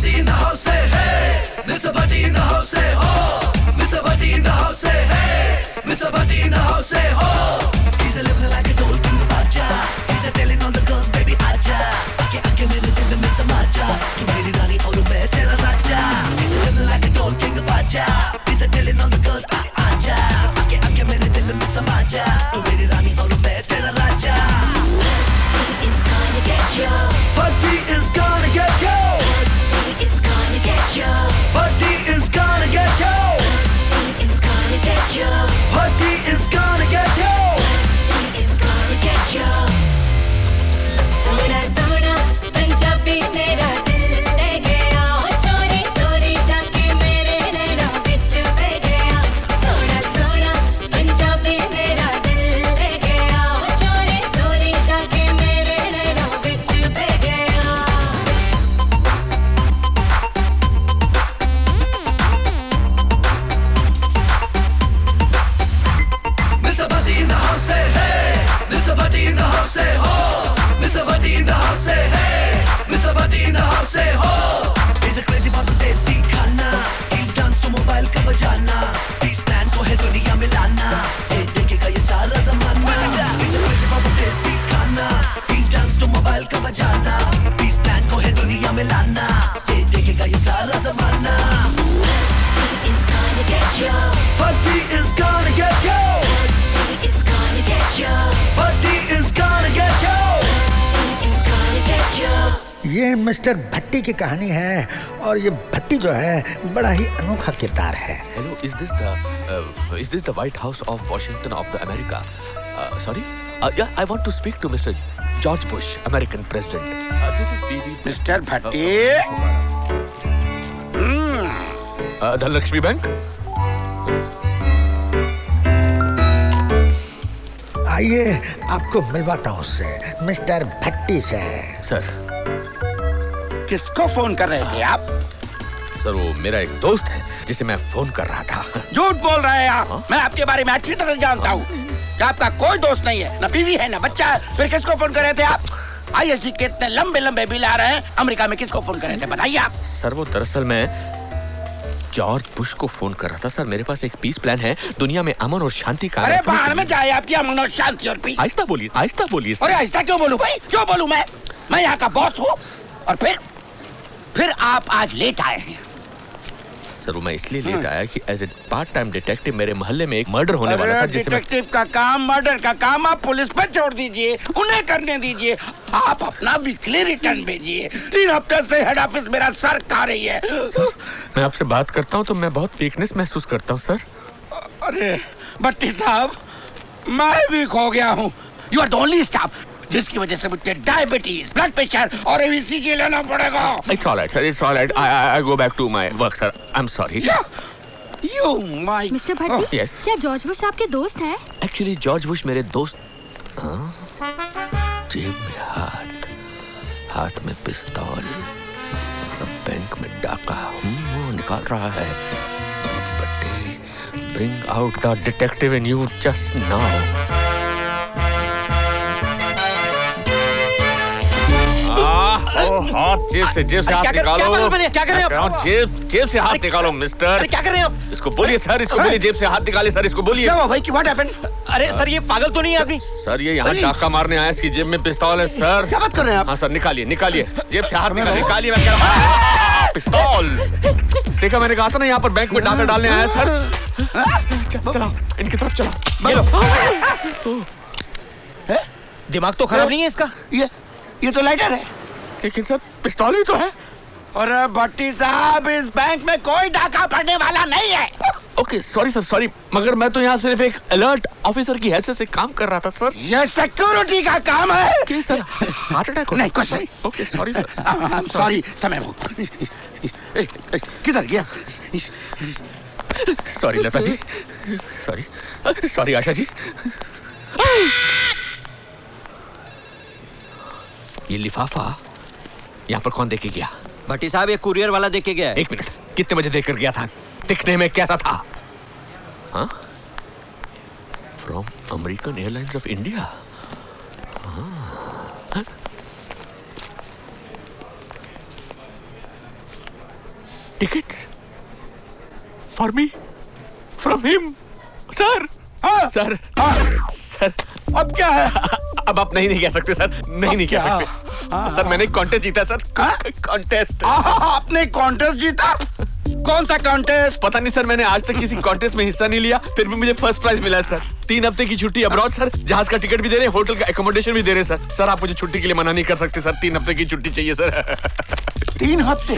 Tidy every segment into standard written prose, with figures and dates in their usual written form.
Bhatti in the house, say hey. Mr. Bhatti in the house, say oh. Mr. Bhatti in the house, say hey. Mr. Bhatti in the house, say oh. He's a living like a doll king baja. He's a telling all the girls, baby aja. आके आके मेरे दिल में समा जा. तू मेरी रानी और मैं तेरा राजा. He's a living like a doll king baja. He's a telling all the girls, aja. आके आके मेरे दिल में समा जा. तू मेरी रानी और मैं तेरा राजा. It's gonna get you. Bhatti is gonna get you. Bhatti is gonna get you. Bhatti is gonna get you. Bhatti is gonna get you. Bhatti is gonna get you. Bhatti is gonna get you. सोना सोना पंजाबी मेरा दिल ले गया चोरी चोरी जाके मेरे नैना बिच बह गया सोना सोना पंजाबी मेरा दिल ले गया चोरी चोरी जाके मेरे नैना बिच बह गया Mr. Bhatti in the house, say hey. Mr. Bhatti in the house, say oh. Mr. Bhatti in the house, say hey. Mr. Bhatti in the house, say oh. He's a crazy about the desi khana. He'll dance to mobile ka bajana. Peace plan ko hai duniya mein lana. Ye dekhega ye sara zamana. He's a crazy about the desi khana. He'll dance to mobile ka bajana. Peace plan ko hai duniya mein lana. Ye dekhega ye sara zamana. Bhatti is gonna get you Bhatti is gonna get you. Bhatti is gonna get you Bhatti is gonna get you. Bhatti is gonna get you ये mister भट्टी की कहानी है और ये भट्टी जो है बड़ा ही अनोखा किरदार है। Hello, is this the White House of Washington of the America? Sorry? Yeah, I want to speak to Mr. George Bush, American President. This is BB. Mister Bhatti Dhanlaxmi bank? आइए आपको मिलवाता हूँ उससे, मिस्टर भट्टी से। सर, किसको phone कर रहे थे आप? सर वो मेरा एक दोस्त है जिसे मैं फोन कर रहा था। झूठ बोल रहे हैं आप। मैं आपके बारे में अच्छी तरह जानता हूँ कि आपका कोई दोस्त नहीं है, न बीवी है न बच्चा है। फिर किसको फोन कर रहे थे आप? ISG के इतने लंबे लंबे बिल आ रहे हैं, अमेरिका में किसको फोन कर रहे थे बताइए आप? सर वो दरअसल मैं जॉर्ज बुश को फोन कर रहा था। सर मेरे पास एक पीस प्लान है, दुनिया में अमन और शांति का। अरे बाहर में जाए आपकी अमन और शांति और पीस। आहिस्ता बोलिए, आहिस्ता बोलिए। अरे आहिस्ता क्यों बोलूं भाई? क्यों बोलूं मैं यहाँ का बॉस हूँ। और फिर आप आज लेट आए हैं। सर वो मैं इसलिए लेट आया कि as a part time detective मेरे मोहल्ले में एक मर्डर होने वाला था जिसे डिटेक्टिव का काम, मर्डर का काम आप पुलिस पर छोड़ दीजिए, उन्हें करने दीजिए। आप अपना वीकली रिटर्न भेजिए। 3 हफ्ते से हेड ऑफिस मेरा सर खा रही है। सर, मैं आपसे बात करता हूँ तो मैं बहुत वीकनेस महसूस करता हूँ सर। अरे भट्टी साहब, मैं वीक हो गया हूँ। You are the only staff जिसकी वजह से मुझे डायबिटीज, ब्लड प्रेशर और ECG लेना पड़ेगा। It's all right, sir. It's all right. I go back to my work, sir. I'm sorry. You my mister Bhatti, yes. क्या जॉर्ज बुश आपके दोस्त हैं? Actually, जॉर्ज बुश मेरे दोस्त। हाँ? जेब में हाथ में पिस्तौल, मतलब बैंक में डाका। वो निकाल रहा है। बट्टी, bring out the detective in you just now. हाथ जेब से हाथ निकालो। क्या कर रहे हैं आप? जेब से हाथ निकालो मिस्टर। क्या कर रहे हैं आप? इसको बोलिए सर, इसको बोलिए जेब से हाथ निकाले सर, इसको बोलिए। क्या हुआ भाई? What happened? अरे सर ये पागल तो नहीं है आदमी? सर ये यहाँ डाका मारने आया, इसकी जेब में पिस्तौल है सर। क्या बात कर रहे हैं आप? हाँ सर निकालिए जेब से हाथ निकालिए। मैं कह रहा हूँ पिस्तौल। देखा, मैंने कहा था ना यहाँ पर बैंक में डाका डालने आया सर। चलो इनकी तरफ चलो। दिमाग तो खराब नहीं है इसका? ये तो लाइटर है। लेकिन सर पिस्तौल भी तो है। अरे भट्टी साहब, इस बैंक में कोई डाका पड़ने वाला नहीं है। ओके सॉरी सर, सॉरी, मगर मैं तो यहाँ सिर्फ एक अलर्ट ऑफिसर की हैसियत से काम कर रहा था सर। ये सिक्योरिटी का काम है। कि सर हार्ट अटैक नहीं, कुछ नहीं। Okay sorry sir. सॉरी, समय किधर गया? Sorry Lata ji, sorry Asha ji. ये लिफाफा यहाँ पर कौन देके गया? भट्टी साहब ये कुरियर वाला देके गया है। 1 मिनट, कितने बजे देकर गया था? दिखने में कैसा था? हाँ? From American airlines of India. Tickets for me from him sir. हाँ? सर सर अब क्या है? अब आप नहीं कह सकते सर, नहीं कह क्या? सकते सर। मैंने कॉन्टेस्ट जीता सर, कॉन्टेस्ट। आपने कॉन्टेस्ट जीता? कौन सा कॉन्टेस्ट? पता नहीं सर, मैंने आज तक किसी कॉन्टेस्ट में हिस्सा नहीं लिया, फिर भी मुझे फर्स्ट प्राइज मिला है सर। 3 हफ्ते की छुट्टी अब्रॉड सर, जहाज का टिकट भी दे रहे, होटल का एकोमोडेशन भी दे रहे सर। सर आप मुझे छुट्टी के लिए मना नहीं कर सकते सर, 3 हफ्ते की छुट्टी चाहिए सर। 3 हफ्ते?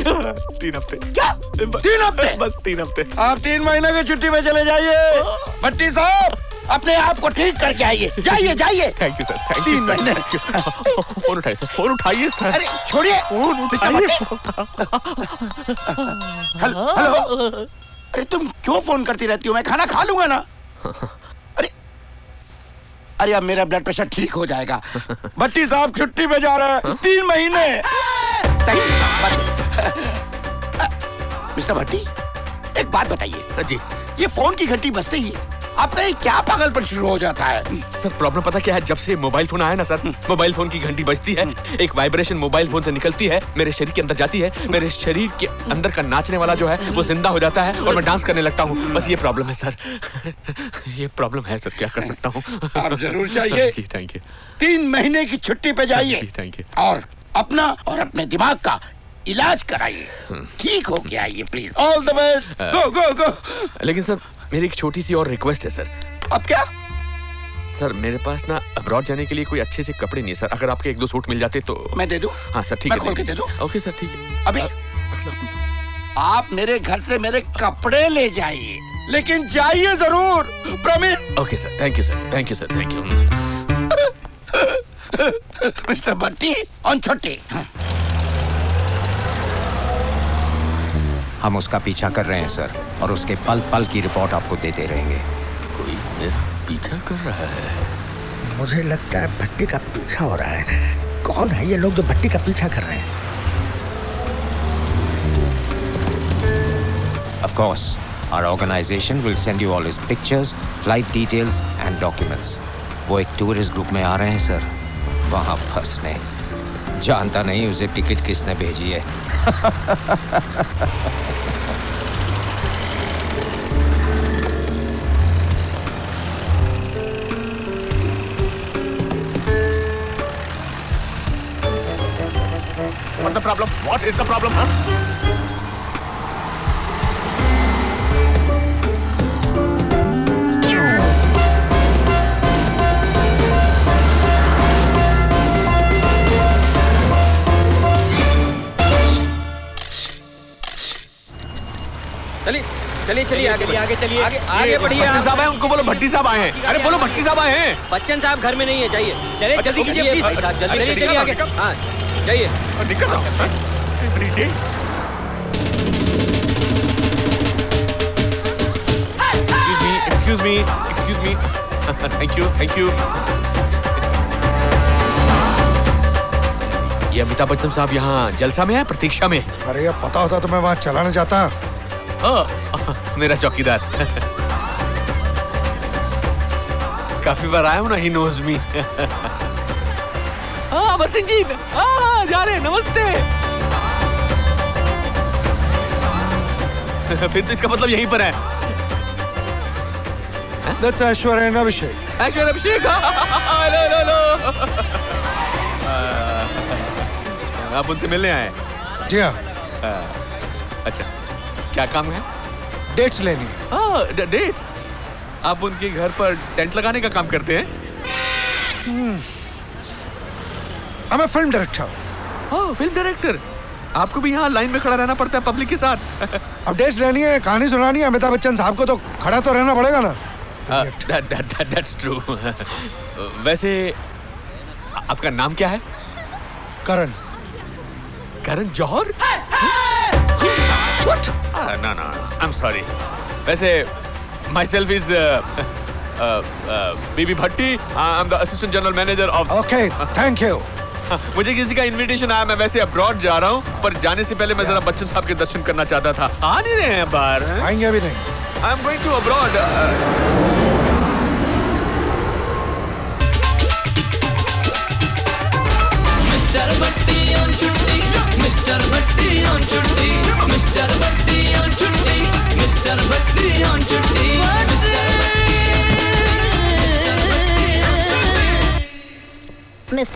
3 हफ्ते क्या? 3 हफ्ते? बस 3 हफ्ते। आप 3 महीने की छुट्टी में चले जाइए। भट्टी साहब अपने आप को ठीक करके आइए, जाइए जाइए। Thank you sir, thank 3 you महीने। फोन उठाइए सर, फोन उठाइए सर। अरे छोड़िए, फोन उठाइए। हेलो। अरे तुम क्यों फोन करती रहती हो? मैं खाना खा लूंगा ना। अरे अब मेरा ब्लड प्रेशर ठीक हो जाएगा। भट्टी साहब छुट्टी पे जा रहे हैं 3 महीने। मिस्टर भट्टी एक बात बताइए जी। ये फोन की घंटी बजते ही आपका ये क्या पागलपन शुरू हो जाता है? सर प्रॉब्लम पता क्या है, जब से मोबाइल फोन आया ना सर, मोबाइल फोन की घंटी बजती है, एक वाइब्रेशन मोबाइल फोन से निकलती है, मेरे शरीर के अंदर जाती है, मेरे शरीर के अंदर का नाचने वाला जो है वो जिंदा हो जाता है और मैं डांस करने लगता हूँ। बस ये प्रॉब्लम है सर, ये प्रॉब्लम है सर, क्या कर सकता हूँ। आप जरूर चाहिए। जी थैंक यू। 3 महीने की छुट्टी पे जाइए। जी थैंक यू। और अपना और अपने दिमाग का इलाज कराइए, ठीक हो के आइए please. All the best. Go go go. लेकिन सर मेरी एक छोटी सी और रिक्वेस्ट है सर। अब क्या? सर मेरे पास ना अब्रॉड जाने के लिए कोई अच्छे से कपड़े नहीं है सर, अगर आपके 1-2 सूट मिल जाते तो। मैं दे दूं? हाँ सर ठीक मैं है। खोल के दे दूं? ओके सर ठीक है। अभी आप मेरे घर से मेरे कपड़े ले जाइए, लेकिन जाइए जरूर, promise. Okay sir, thank you sir, thank you sir, thank you. Mister Bhatti on छुट्टी। हम उसका पीछा कर रहे हैं सर, और उसके पल पल की रिपोर्ट आपको देते रहेंगे। कोई मेरा पीछा कर रहा है। मुझे लगता है भट्टी का पीछा हो रहा है। कौन है ये लोग जो भट्टी का पीछा कर रहे हैं? Of course, our organization will send you all his pictures, flight details and documents. वो एक टूरिस्ट ग्रुप में आ रहे हैं सर, वहाँ फंसने। जानता नहीं उसे टिकट किसने भेजी है। What's the problem? What is the problem? Huh? चलिए चलिए चलिए आगे चलिए आगे बढ़िए। बच्चन साहब आए, उनको बोलो भट्टी साहब आए हैं। अरे बोलो भट्टी साहब आए हैं। बच्चन साहब घर में नहीं है, जाइए चलिए जल्दी कीजिए भाई साहब, जल्दी चलिए आगे। हाँ जाइए। निकल रहा हूँ। Excuse me. Thank you. ये अमिताभ बच्चन साहब यहाँ जलसा में है, प्रतीक्षा में। अरे ये पता होता तो मैं वहाँ चला न जाता। मेरा चौकीदार। काफी बार आया हूँ ना, he knows me. Amar Singh ji जा रहे हैं, नमस्ते। फिर तो इसका मतलब यहीं पर है। That's ऐश्वर्या and अभिषेक। ऐश्वर्या अभिषेक। लो। आप उनसे मिलने आए? जी हाँ। अच्छा क्या काम है? डेट्स लेनी है। डेट्स? आप उनके घर पर टेंट लगाने का काम करते हैं? मैं फिल्म डायरेक्टर। Film director. आपको भी यहाँ लाइन में खड़ा रहना पड़ता है पब्लिक के साथ। अब डेट्स लेनी है, कहानी सुनानी है अमिताभ बच्चन साहब को, तो खड़ा तो रहना पड़ेगा ना। That's true. वैसे आपका नाम क्या है? करण। Karan Johar? What? No. I'm sorry. वैसे myself is Bibi Bhatti. I'm the assistant general manager of. Okay, thank you. मुझे किसी का इनविटेशन आया, मैं वैसे अब्रॉड जा रहा हूँ, पर जाने से पहले मैं जरा बच्चन साहब के दर्शन करना चाहता था। आ नहीं रहे हैं बाहर? आएंगे अभी नहीं। I'm going to abroad. Mr. Bhatti on chutti, Mr. Bhatti on chutti, Mr. Bhatti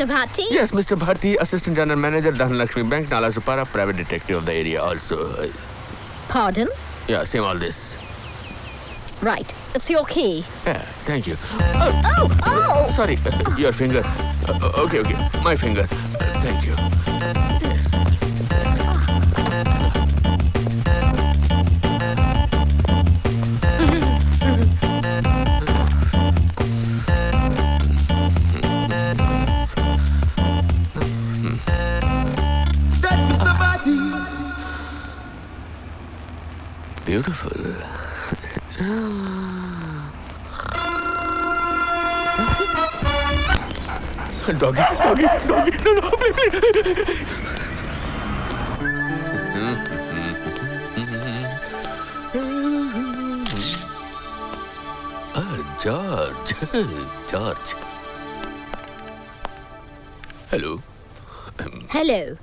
Mr. Bhatti? Yes, Mr. Bharti, Assistant General Manager, Dhanalakshmi Bank, Nala Supara, private detective of the area also. Pardon? Yeah, same all this. Right. It's your key. Yeah, thank you. Oh! Sorry, your finger. Okay, my finger. Thank you. Yes. That's Mr. Bhatti. Beautiful. Doggy. No, please. George. George. Hello. Hello.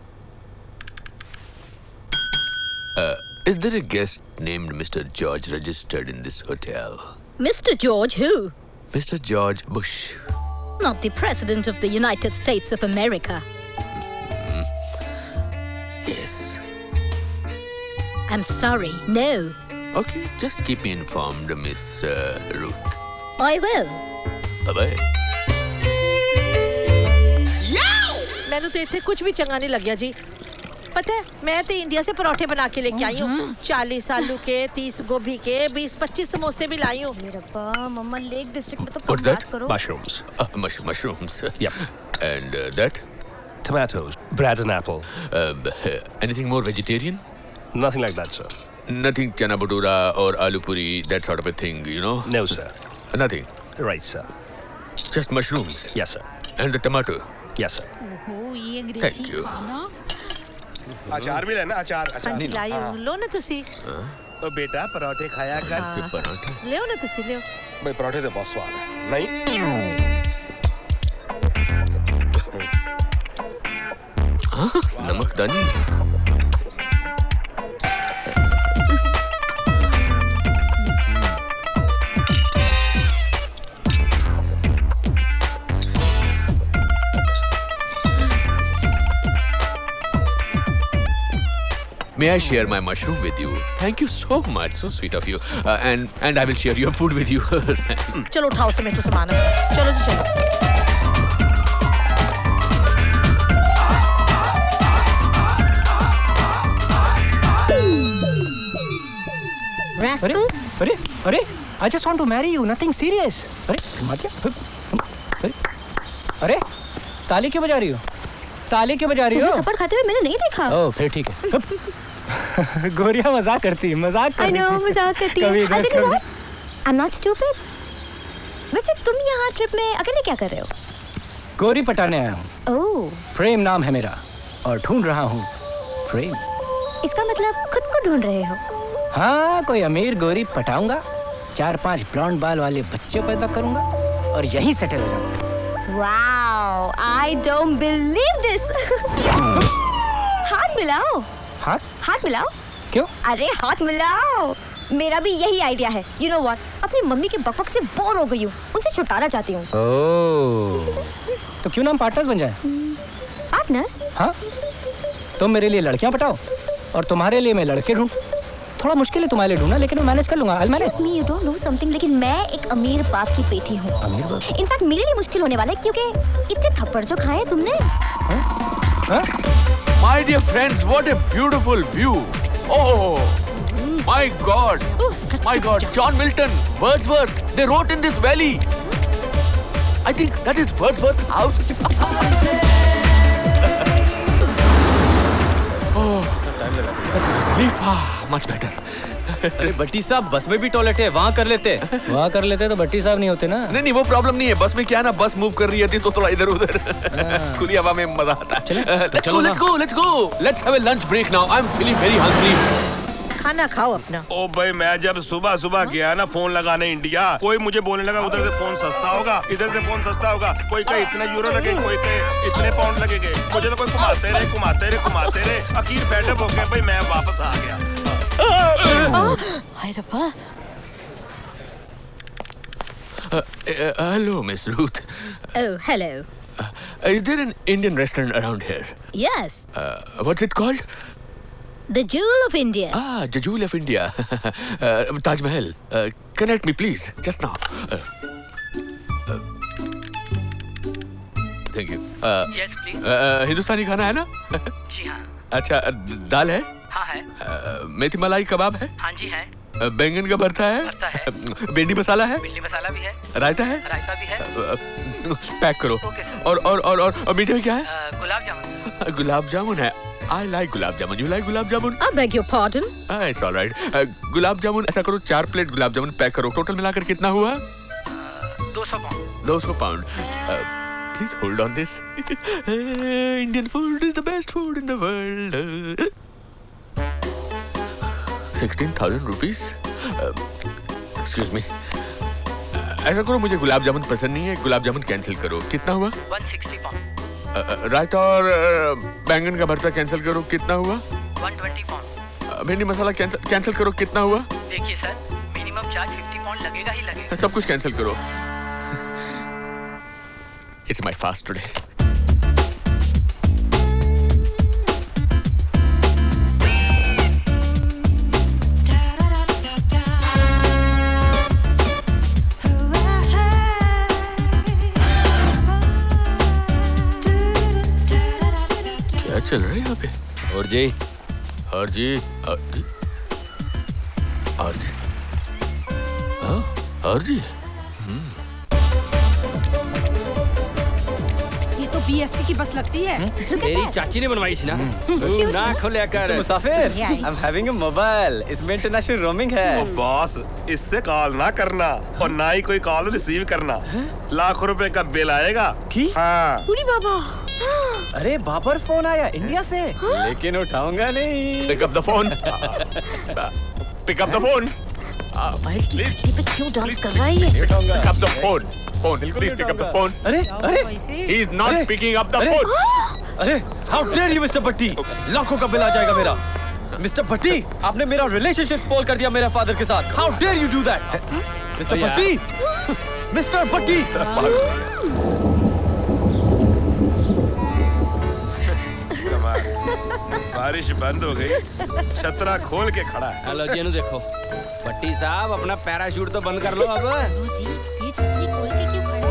Is there a guest named Mr. George registered in this hotel? Mr. George who? Mr. George Bush. Not the President of the United States of America. Yes. I'm sorry, no. Okay, just keep me informed, Miss Ruth. I will. Bye-bye. मैंने तो इतने कुछ भी चंगा नहीं लग गया जी। पता है मैं तो इंडिया से पराठे बना के लेके आई हूँ 40 आलू के 30 गोभी के 20-25 समोसे भी लाई हूँ। रब्बा मम्मा लेक डिस्ट्रिक्ट में तो What's कम that? बात करो। Mushrooms. Mushrooms. Yep. And that? Tomatoes, bread and apple. Anything more vegetarian? Nothing like that, sir. Nothing chana bhatura or aloo puri, that sort of a thing, you know? No, sir. Nothing. Right, sir. Just mushrooms. Yes, sir. And the tomato. Yes, sir. ओहो ये अंग्रेजी Thank you. खाना। अचार भी लेना अचार हाँ अचार जी लाई हूँ लो ना तुसी। तो बेटा पराठे खाया कर के पराठे. ले ना तुसी ले। भाई पराठे तो बहुत स्वाद है नहीं नमकदानी. May I share my mushroom with you? Thank you so much. So sweet of you. And I will share your food with you. चलो उठाओ सिमेंट सामान। चलो जी चलो। Rascal? अरे I just want to marry you, nothing serious. अरे ताली क्यों बजा रही हो? ताली क्यों बजा रही हो? थप्पड़ खाते हुए मैंने नहीं देखा। ओह फिर ठीक है। गोरिया मजाक करती है, मजाक I know मजाक करती है। कभी इधर, कभी- I'm not stupid. वैसे तुम यहाँ ट्रिप में अकेले क्या कर रहे हो? गोरी पटाने आया हूँ। ओह प्रेम नाम है मेरा और ढूंढ रहा हूँ प्रेम। इसका मतलब खुद को ढूंढ रहे हो? हाँ कोई अमीर गोरी पटाऊंगा, 4-5 ब्लॉन्ड बाल वाले बच्चे पैदा करूंगा और यहीं सेटल हो जाऊंगा। Wow, I don't believe this. हाथ मिलाओ। हाथ मिलाओ। क्यों? अरे हाथ मिलाओ। मेरा भी यही आइडिया है। You know what? अपनी मम्मी के बकबक से बोर हो गई हूँ। उनसे छुटकारा चाहती हूँ। ओह, तो क्यों ना हम पार्टनर्स बन जाएं? पार्टनर्स? हाँ, तुम मेरे लिए लड़कियां पटाओ और तुम्हारे लिए मैं लड़के ढूंढ। थोड़ा मुश्किल है तुम्हारे लिए ढूंढना, लेकिन मैं मैनेज कर लूंगा। Excuse me, you don't know something, लेकिन मैं एक अमीर बाप की बेटी हूँ। अमीर बाप? इनफैक्ट मेरे लिए मुश्किल होने वाला है क्योंकि इतने थप्पड़ जो खाए तुमने। My dear friends, what a beautiful view. Oh, my God. My God, John Milton, Wordsworth, they wrote in this valley. I think that is Wordsworth's house. Oh, that is relief. Much better. अरे भट्टी साहब बस में भी toilet है, वहाँ कर लेते। वहाँ कर लेते तो भट्टी साहब नहीं होते ना। नहीं वो प्रॉब्लम नहीं है। बस में क्या है ना, बस मूव कर रही थी तो थोड़ा इधर उधर खुली हवा में मजा आता है। Let's go. Let's have a lunch break now. I'm feeling very hungry. खाना खाओ अपना। ओ भाई मैं जब सुबह सुबह गया ना फोन लगाने इंडिया, कोई मुझे बोलने लगा उधर से फोन सस्ता होगा, इधर से फोन सस्ता होगा। कोई कहे इतने यूरो लगे, कोई कहे इतने पाउंड लगेंगे। मुझे तो कोई घुमाते रहे। आखिर बैठे हो गए भाई, मैं वापस आ गया। हाय रब्बा। Hello, Miss Ruth. Oh, hello. Is there an Indian restaurant around here? Yes, What's it called? the jewel of India. Ah, the Jewel of India. Taj Mahal. Connect me, please. Just now. Thank you. Yes, please. हिंदुस्तानी खाना है ना? जी हाँ. अच्छा, दाल है? हाँ है. मेथी मलाई कबाब है? हाँ जी है. बैंगन का भरता है? भरता है. भिंडी मसाला है? भिंडी मसाला भी है. रायता है? रायता भी है. पैक करो. Okay sir. और मीठे में क्या है? गुलाब जामुन. गुलाब जामुन है. I like gulab jamun. You like gulab jamun? I beg your pardon. It's all right. Gulab jamun ऐसा करो 4 प्लेट गुलाब जामुन पैक करो. टोटल मिलाकर कितना हुआ? 200 pound. 200 pound. Please hold on this. Indian food is the best food in the world. 16,000 rupees. Excuse me. ऐसा करो मुझे गुलाब जामुन पसंद नहीं है. गुलाब जामुन कैंसिल करो. कितना हुआ? 160 पाउंड. रायता और बैंगन का भरता कैंसिल करो. कितना हुआ? 120 पाउंड. भिंडी मसाला कैंसिल करो. कितना हुआ? देखिए सर, मिनिमम चार्ज 50 पाउंड लगेगा ही लगेगा. सब कुछ कैंसिल करो. It's my fast today. क्या चल रहा है यहाँ पे? और जी. और जी. ये तो BST की बस लगती है. मेरी चाची ने बनवाई थी ना. ना खोले कर. मुसाफिर. I'm having a mobile. इसमें इंटरनेशनल रोमिंग है. बॉस, इससे कॉल ना करना और ना ही कोई कॉल रिसीव करना. लाखों रुपए का बिल आएगा. हाँ. पूरी बाबा. अरे बाबर फोन आया इंडिया से. लेकिन उठाऊंगा नहीं. Pick up the phone. Pick up the phone. पे क्यों डांस कर रहा है ये? Pick up the phone. Please pick up the phone. अरे He is not picking up the phone. अरे how dare you Mr. भट्टी. लाखों का बिल आ जाएगा मेरा. Mr. भट्टी, आपने मेरा रिलेशनशिप स्पॉइल कर दिया मेरे फादर के साथ. How dare you do that? Mr. Bhatti. Mr. भट्टी. बारिश बंद हो गई. छतरा खोल के खड़ा है. हेलो जी, देखो भट्टी साहब, अपना पैराशूट तो बंद कर लो अब. जी, ये छतरी खोल के क्यों खड़ा है?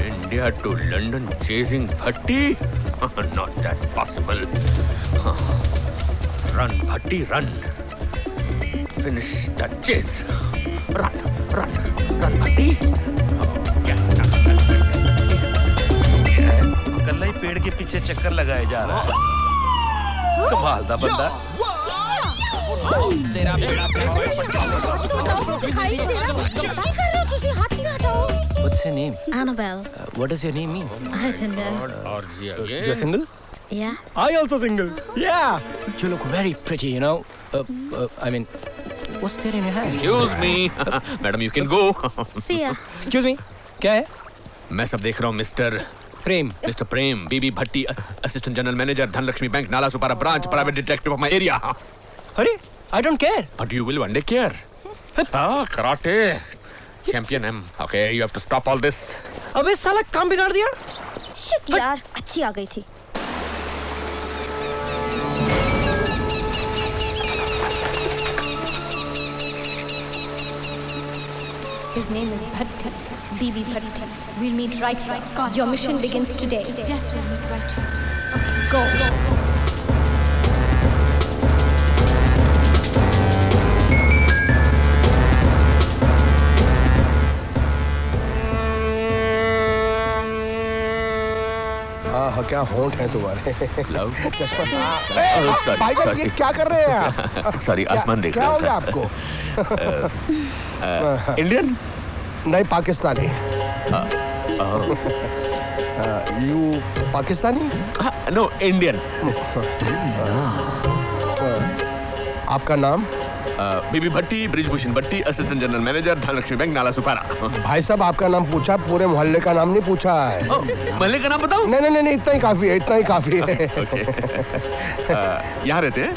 India to London chasing Bhatti? Not that possible. Run, Bhatti, run. Finish the chase. Run, Bhatti. कल ही पेड़ के पीछे चक्कर लगाए जा रहा है. कमाल दा बंदा. तेरा What's your name? Annabelle. What does your name mean? I don't know. You're single? Yeah. I also single. Yeah. You look very pretty, you know. I mean, what's there in your hand? Excuse me. Madam, you can go. See ya. Excuse me. क्या है? मैं सब देख रहा हूँ mister Prem, BB Bhatti, assistant general manager, Dhanlaxmi bank, Nala Sopara branch, private detective of my area. अरे, I don't care. But you will one day care. Karate. Champion M. Okay, you have to stop all this. अबे साला काम बिगाड़ दिया. Shit यार, अच्छी आ गई थी. His name is Bhatti, BB Bhatti. We'll meet right here. Your mission begins today. Yes, we'll meet right here. Go. हाँ, क्या होंठ है तुम्हारे. भाईजान ये क्या कर रहे हैं आप? सॉरी, आसमान देख क्या रहा हो गया था. आपको? इंडियन? नहीं, Pakistani. You Pakistani? No, Indian. आपका नाम? BB Bhatti, Brijbhushan Bhatti, assistant general manager, Dhanlaxmi bank, Nala Sopara. भाई साहब आपका नाम पूछा, पूरे मोहल्ले का नाम नहीं पूछा है। मोहल्ले का नाम बताओ? नहीं, इतना ही काफी है, इतना ही काफी है। यहाँ रहते हैं?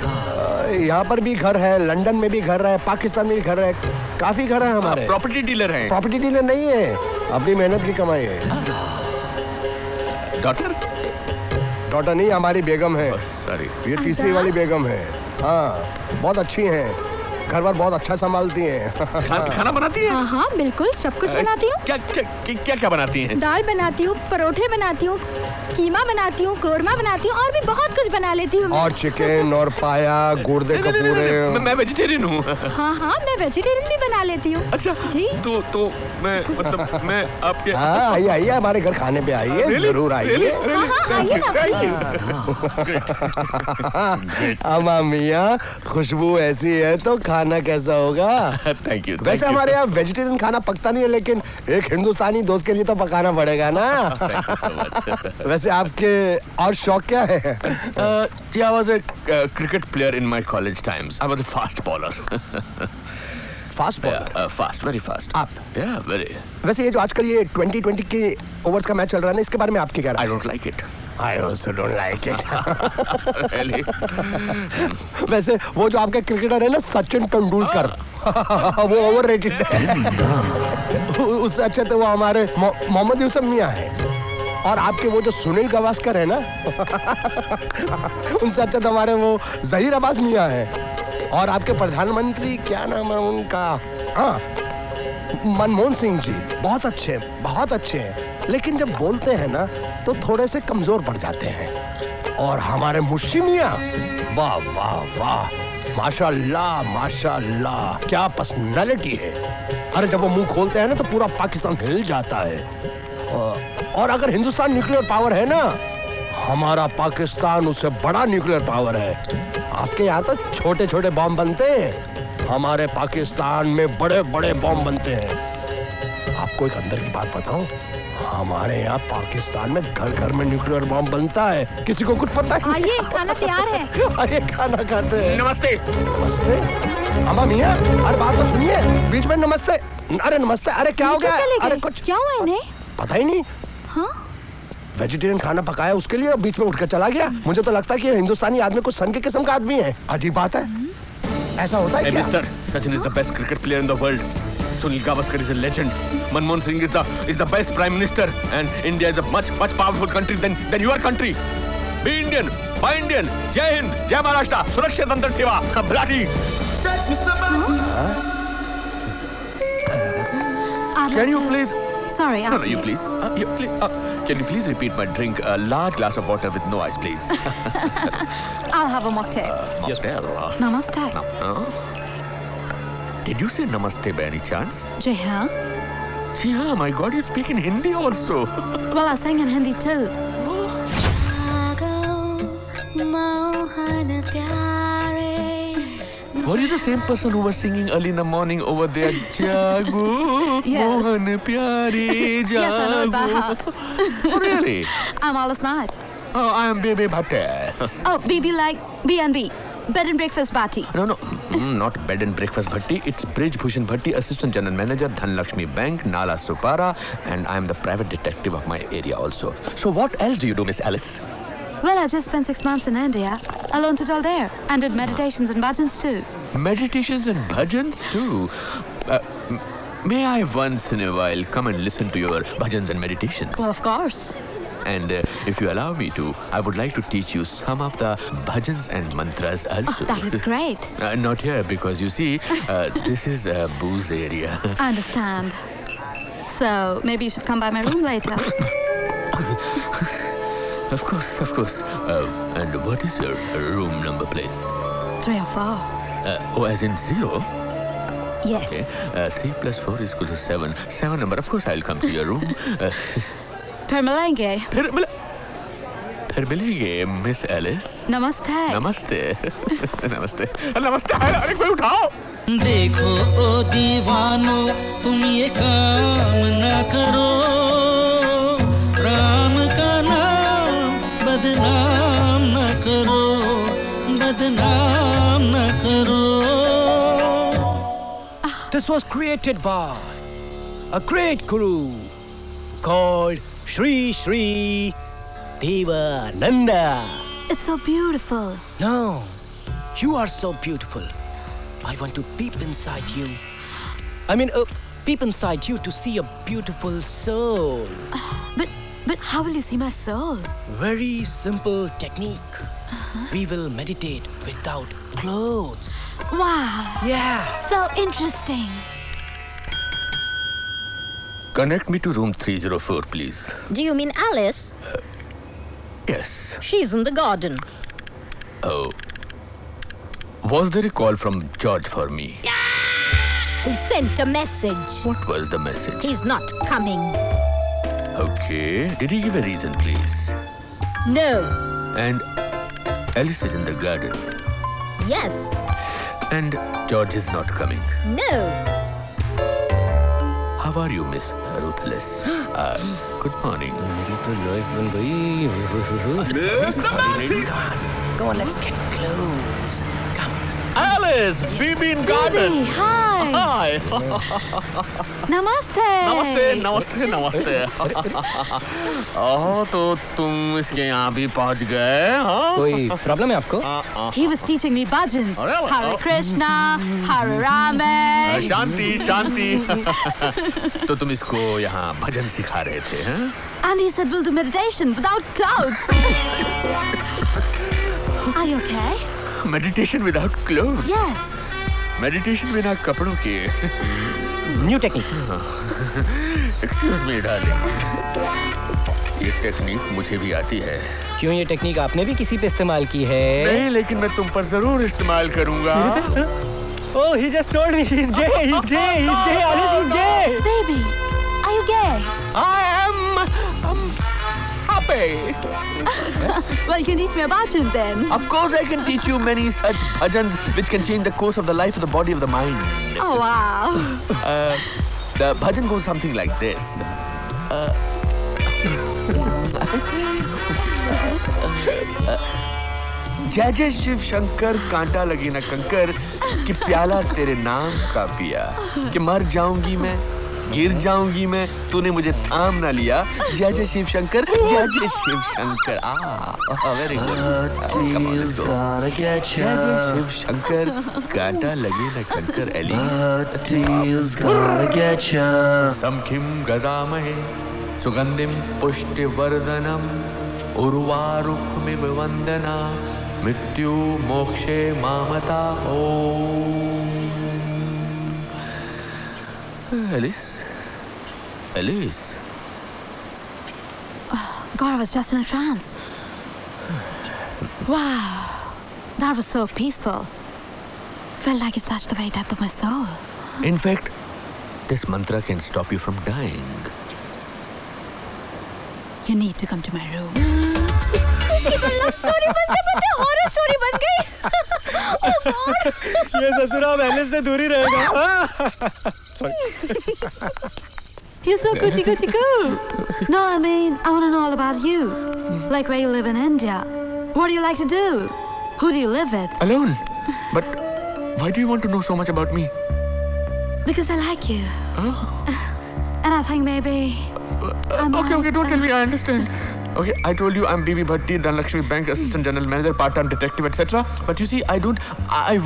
यहाँ पर भी घर है, लंदन में भी घर है, पाकिस्तान में भी घर है, काफी घर है हमारे। प्रॉपर्टी डीलर हैं? प्रॉपर्टी डीलर नहीं है, अपनी मेहनत की कमाई है। डॉटर? डॉटर नहीं, हमारी बेगम है। सॉरी, ये तीसरी वाली बेगम है। हाँ, बहुत अच्छी हैं, घर बार बहुत अच्छा संभालती हैं। खाना बनाती हैं? हाँ हाँ बिल्कुल, सब कुछ बनाती हूँ। क्या बनाती हैं? दाल बनाती हूँ, परोठे बनाती हूँ, कीमा बनाती हूँ, कोरमा बनाती हूँ और भी बहुत कुछ बना लेती हूँ। और चिकन और पाया, गुर्दे कपूरे। मैं वेजिटेरियन हूँ। हाँ हाँ, मैं वेजिटेरियन भी बना लेती हूँ। अच्छा जी। तो मैं मतलब मैं आपके। हाँ आइए हमारे घर खाने पे आइए, जरूर आइए। अम्मा मियाँ, खुशबू ऐसी है तो खाना कैसा होगा? Thank you. वैसे हमारे यहाँ वेजिटेरियन खाना पकता नहीं है, लेकिन एक हिंदुस्तानी दोस्त के लिए तो पकाना पड़ेगा ना। वैसे आपके और शौक क्या है? I was a cricket player in my college times. I was a fast bowler. Fast bowler? Fast, very fast. आप? Yeah, very. वैसे ये जो आजकल ये 2020 के ओवर्स का मैच चल रहा है ना, इसके बारे में आपकी क्या राय? I don't like it. I also don't like it. Really? वैसे वो जो आपके क्रिकेटर है ना, सचिन तेंदुलकर, वो ओवररेटेड है। उससे अच्छे तो वो हमारे मोहम्मद यूसुफ मियां है। और आपके वो जो सुनील गावस्कर है ना, उनसे अच्छा तो हमारे वो जहीर अब्बास मियां है। और आपके प्रधानमंत्री क्या नाम है उनका? हाँ, मनमोहन सिंह जी, बहुत अच्छे हैं, लेकिन जब बोलते हैं ना तो थोड़े से कमजोर पड़ जाते हैं। और हमारे मुर्शी मियां, वाह वाह वाह, माशाल्लाह, क्या पर्सनालिटी है। अरे जब वो मुंह खोलते हैं ना तो पूरा पाकिस्तान हिल जाता है। और अगर हिंदुस्तान न्यूक्लियर पावर है ना, हमारा पाकिस्तान उससे बड़ा न्यूक्लियर पावर है। आपके यहाँ तो छोटे छोटे बॉम्ब बनते हैं, हमारे पाकिस्तान में बड़े बड़े बॉम्ब बनते हैं। आपको एक अंदर की बात बताऊं, हमारे यहाँ पाकिस्तान में घर घर में न्यूक्लियर बॉम्ब बनता है। किसी को कुछ पता है? आइए, खाना तैयार है। आइए खाना खाते हैं। नमस्ते। नमस्ते अम्मा मियाँ, अरे बात तो सुनिए, बीच में नमस्ते। अरे नमस्ते, अरे क्या हो गया? अरे कुछ क्या हुआ इन्हें? पता ही नहीं। हाँ? वेजिटेरियन खाना पकाया उसके लिए, बीच में उठकर चला गया। मुझे तो लगता है कि ये हिंदुस्तानी आदमी कुछ सन के किस्म का आदमी है। अजीब बात है, ऐसा होता है क्या? Mister, Sachin is the best cricket player in the world. Sunil Gavaskar is a legend. Manmohan Singh is the best prime minister, and India is a much powerful country than your country. Be Indian, buy Indian. Jai Hind, Jai Maharashtra. Surakshit अंदर ठेवा. Bloody. Can you please? Sorry, No, you please. Can you please repeat my drink? A large glass of water with no ice, please. I'll have a mocktail. Mocktail. Namaste. Did you say namaste by any chance? जी हाँ. जी हाँ, my God, you speak in Hindi also. Well, I sang in Hindi too. Were you the same person who was singing early in the morning over there? Jago, Yes. Mohan Pyare, Jago. Yes, I know it by heart. Oh, really? I'm Alice Knight. Oh, I am Bebe Bhatte. Oh, BB like B&B. Bed and breakfast Bhatti. No, not bed and breakfast Bhatti. It's Brijbhushan Bhatti, Assistant General Manager, Dhanlakshmi Bank, Nala Supara, and I'm the private detective of my area also. So what else do you do, Miss Alice? Well, I just spent 6 months in India. I learned it all there and did meditations and bhajans too. Meditations and bhajans too? May I once in a while come and listen to your bhajans and meditations? Well, of course. And if you allow me to, I would like to teach you some of the bhajans and mantras also. Oh, that'd be great. Not here, because you see, this is a booze area. I understand. So, maybe you should come by my room later. Of course. And what is your room number, please? 3 or 4. Oh, as in 0? Yes. Okay. 3 plus 4 is equal to 7. 7 number. Of course, I'll come to your room. फिर मिलेंगे. फिर मिलेंगे, Miss Alice. नमस्ते. नमस्ते. अरे कोई उठाओ. देखो ओ दीवानो, तुम ये काम न करो, राम का नाम बदनाम न करो, बदनाम न करो. This was created by a great guru called Shri Shri Devananda. It's so beautiful. No, you are so beautiful. I want to peep inside you. Peep inside you to see a beautiful soul. But how will you see my soul? Very simple technique. We will meditate without clothes. Wow. Yeah. So interesting. Connect me to room 304, please. Do you mean Alice? Yes. She's in the garden. Oh. Was there a call from George for me? He sent a message. What was the message? He's not coming. Okay. Did he give a reason, please? No. And Alice is in the garden. Yes. And George is not coming. No. How are you, Miss Ruthless? Good morning. Mr. Matthew! Go on, let's get close. Come. Alice, BB in garden. Baby, hi. Hi. Namaste. नमस्ते नमस्ते नमस्ते ओह तो तुम इसके यहाँ भी पहुँच गए हाँ कोई प्रॉब्लम है आपको? He was teaching me bhajans. Hare Krishna, Hare Rama. शांति शांति तो तुम इसको यहाँ भजन सिखा रहे थे हैं And he said we'll do meditation without clothes. Are you okay? Meditation without cloth Yes. Meditation बिना कपड़ों के new technique excuse me darling ये टेक्निक मुझे भी आती है क्यों ये टेक्निक आपने भी किसी पे इस्तेमाल की है? नहीं लेकिन मैं तुम पर जरूर इस्तेमाल करूंगा Oh, he just told me he's gay, he's gay, he's gay, Alice, he's gay. Baby, are you gay? I am happy. Well, you can teach me a bhajan then. Of course I can teach you many such bhajans which can change the course of the life of the body of the mind. Oh, wow. The bhajan goes something like this. जय जय शिव शंकर कांटा लगे न कंकर कि प्याला तेरे नाम का पिया कि मर जाऊंगी मैं गिर जाऊंगी मैं तूने मुझे थाम ना लिया जय जय शिव शंकर जय जय शिव शंकर वेरी गुड जय जय शिव शंकर कांटा लगे न कंकर एलिस तम किम गजामहे सुगंधिम पुष्टिवर्धनम उर्वारुकमिव वंदना मृत्यु मोक्षे मामता Alice? Alice? God, I was just in a trance. Wow. That was so peaceful. Felt like it touched the very depth of my soul. In fact, this mantra can stop you from dying. You need to come to my room. Love story बनते horror story बन गई Oh God. ये ससुरा Alice से दूर ही रहेगा You're so coochie coochie coo. No, I mean, I want to know all about you. Like where you live in India. What do you like to do? Who do you live with? Alone? But why do you want to know so much about me? Because I like you. And I think maybe Okay, don't tell me, I understand. Okay, I told you I'm BB Bhatti, Dhanlakshmi Bank Assistant General Manager, part-time detective, etc. But you see, I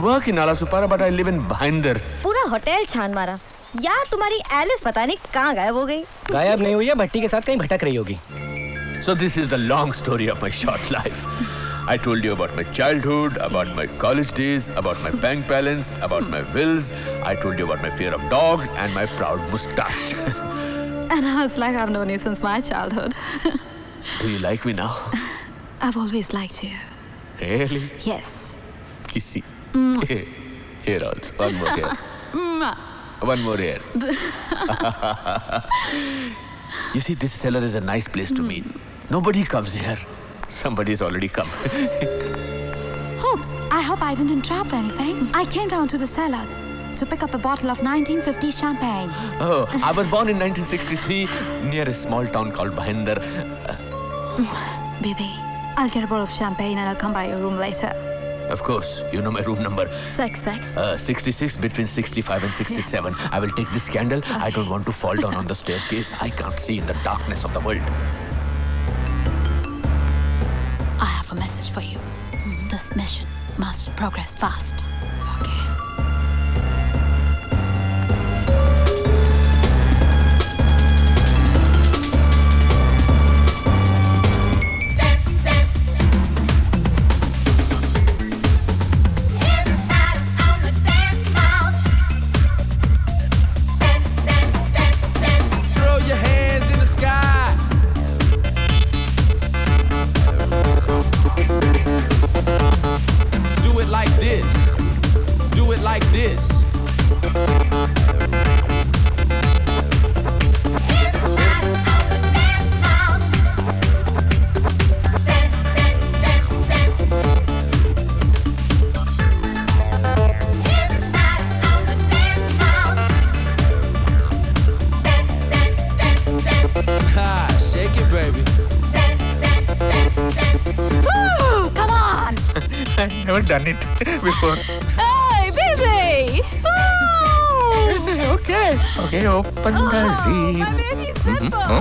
work in Alasupara, but I live in Bhinder. पूरा hotel छान मारा यार तुम्हारी Alice पता नहीं कहाँ गायब हो गई गायब नहीं हुई है भट्टी के साथ कहीं भटक रही होगी So this is the long story of my short life. I told you about my childhood, about my college days, about my bank balance, about my wills. I told you about my fear of dogs and my proud moustache. And now it's like I've known you since my childhood. Do you like me now? I've always liked you. Really? Yes. Kissy. Here also. One more here. One more here. You see, this cellar is a nice place to meet. Nobody comes here. Somebody's already come. Hopes, I hope I didn't interrupt anything. I came down to the cellar to pick up a bottle of 1950 champagne. Oh, I was born in 1963 near a small town called Bhinder. Baby, I'll get a bottle of champagne and I'll come by your room later. Of course, you know my room number. Sex. 66 between 65 and 67. I will take this candle. I don't want to fall down on the staircase. I can't see in the darkness of the world. I have a message for you. This mission must progress fast. Okay. Throw your hands in the sky. Do it like this. Do it like this. Ha, shake it, baby. Woo! Come on! I've never done it before. Hey, baby! Okay. Okay, open the zip. My baby's simple.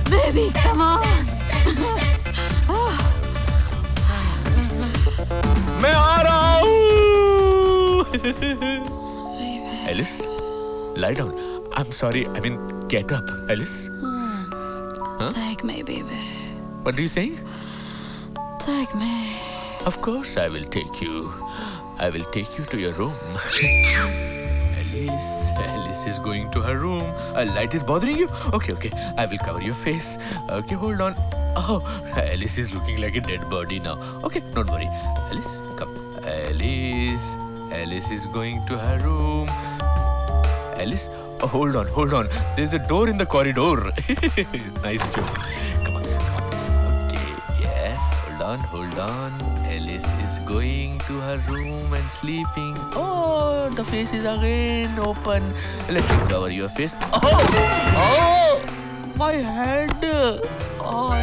Baby, come on! मैं आ रहा हूँ. Alice, lie down. I'm sorry. I mean, get up, Alice. Huh? Take me, baby. What are you saying? Take me. Of course, I will take you. I will take you to your room. Alice is going to her room. A light is bothering you? Okay. I will cover your face. Okay, hold on. Oh, Alice is looking like a dead body now. Okay, don't worry. Alice, come. Alice is going to her room. Alice, oh, hold on. There's a door in the corridor. Nice joke. Come on. Okay, yes. Hold on. Alice is going to her room and sleeping. Oh, the face is again open. Let me cover your face. Oh, my head. Oh,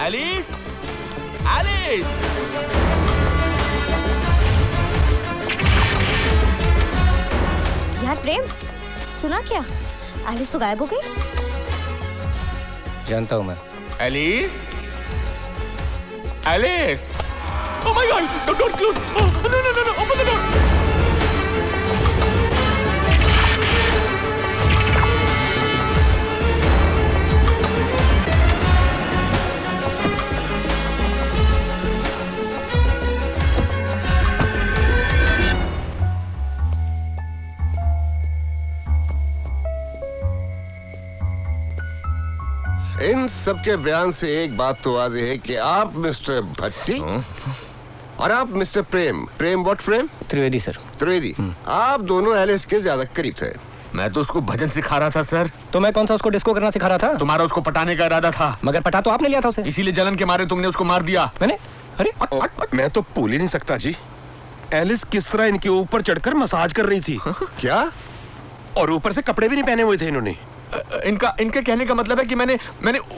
Alice! यार प्रेम, सुना क्या? Alice तो गायब हो गई। जानता हूँ मैं। Alice? Oh my God! Don't close! Oh, no! Open the door! इन सबके बयान से एक बात तो वाज़ेह है कि आप मिस्टर भट्टी और आप mister Prem what Prem? Trivedi sir. Trivedi, आप दोनों एलिस के ज्यादा करीब थे। मैं तो उसको भजन सिखा रहा था सर। तो मैं कौन सा उसको डिस्को करना सिखा रहा था? तुम्हारा उसको पटाने का इरादा था। मगर पटा तो आपने लिया था उसे। इसीलिए जलन के मारे तुमने उसको मार दिया। मैंने? अरे मैं तो भूल ही नहीं सकता जी। एलिस किस तरह इनके ऊपर चढ़कर मसाज कर रही थी। क्या? और ऊपर से कपड़े भी नहीं पहने हुए थे इन्होंने। इनके कहने का मतलब है कि मैंने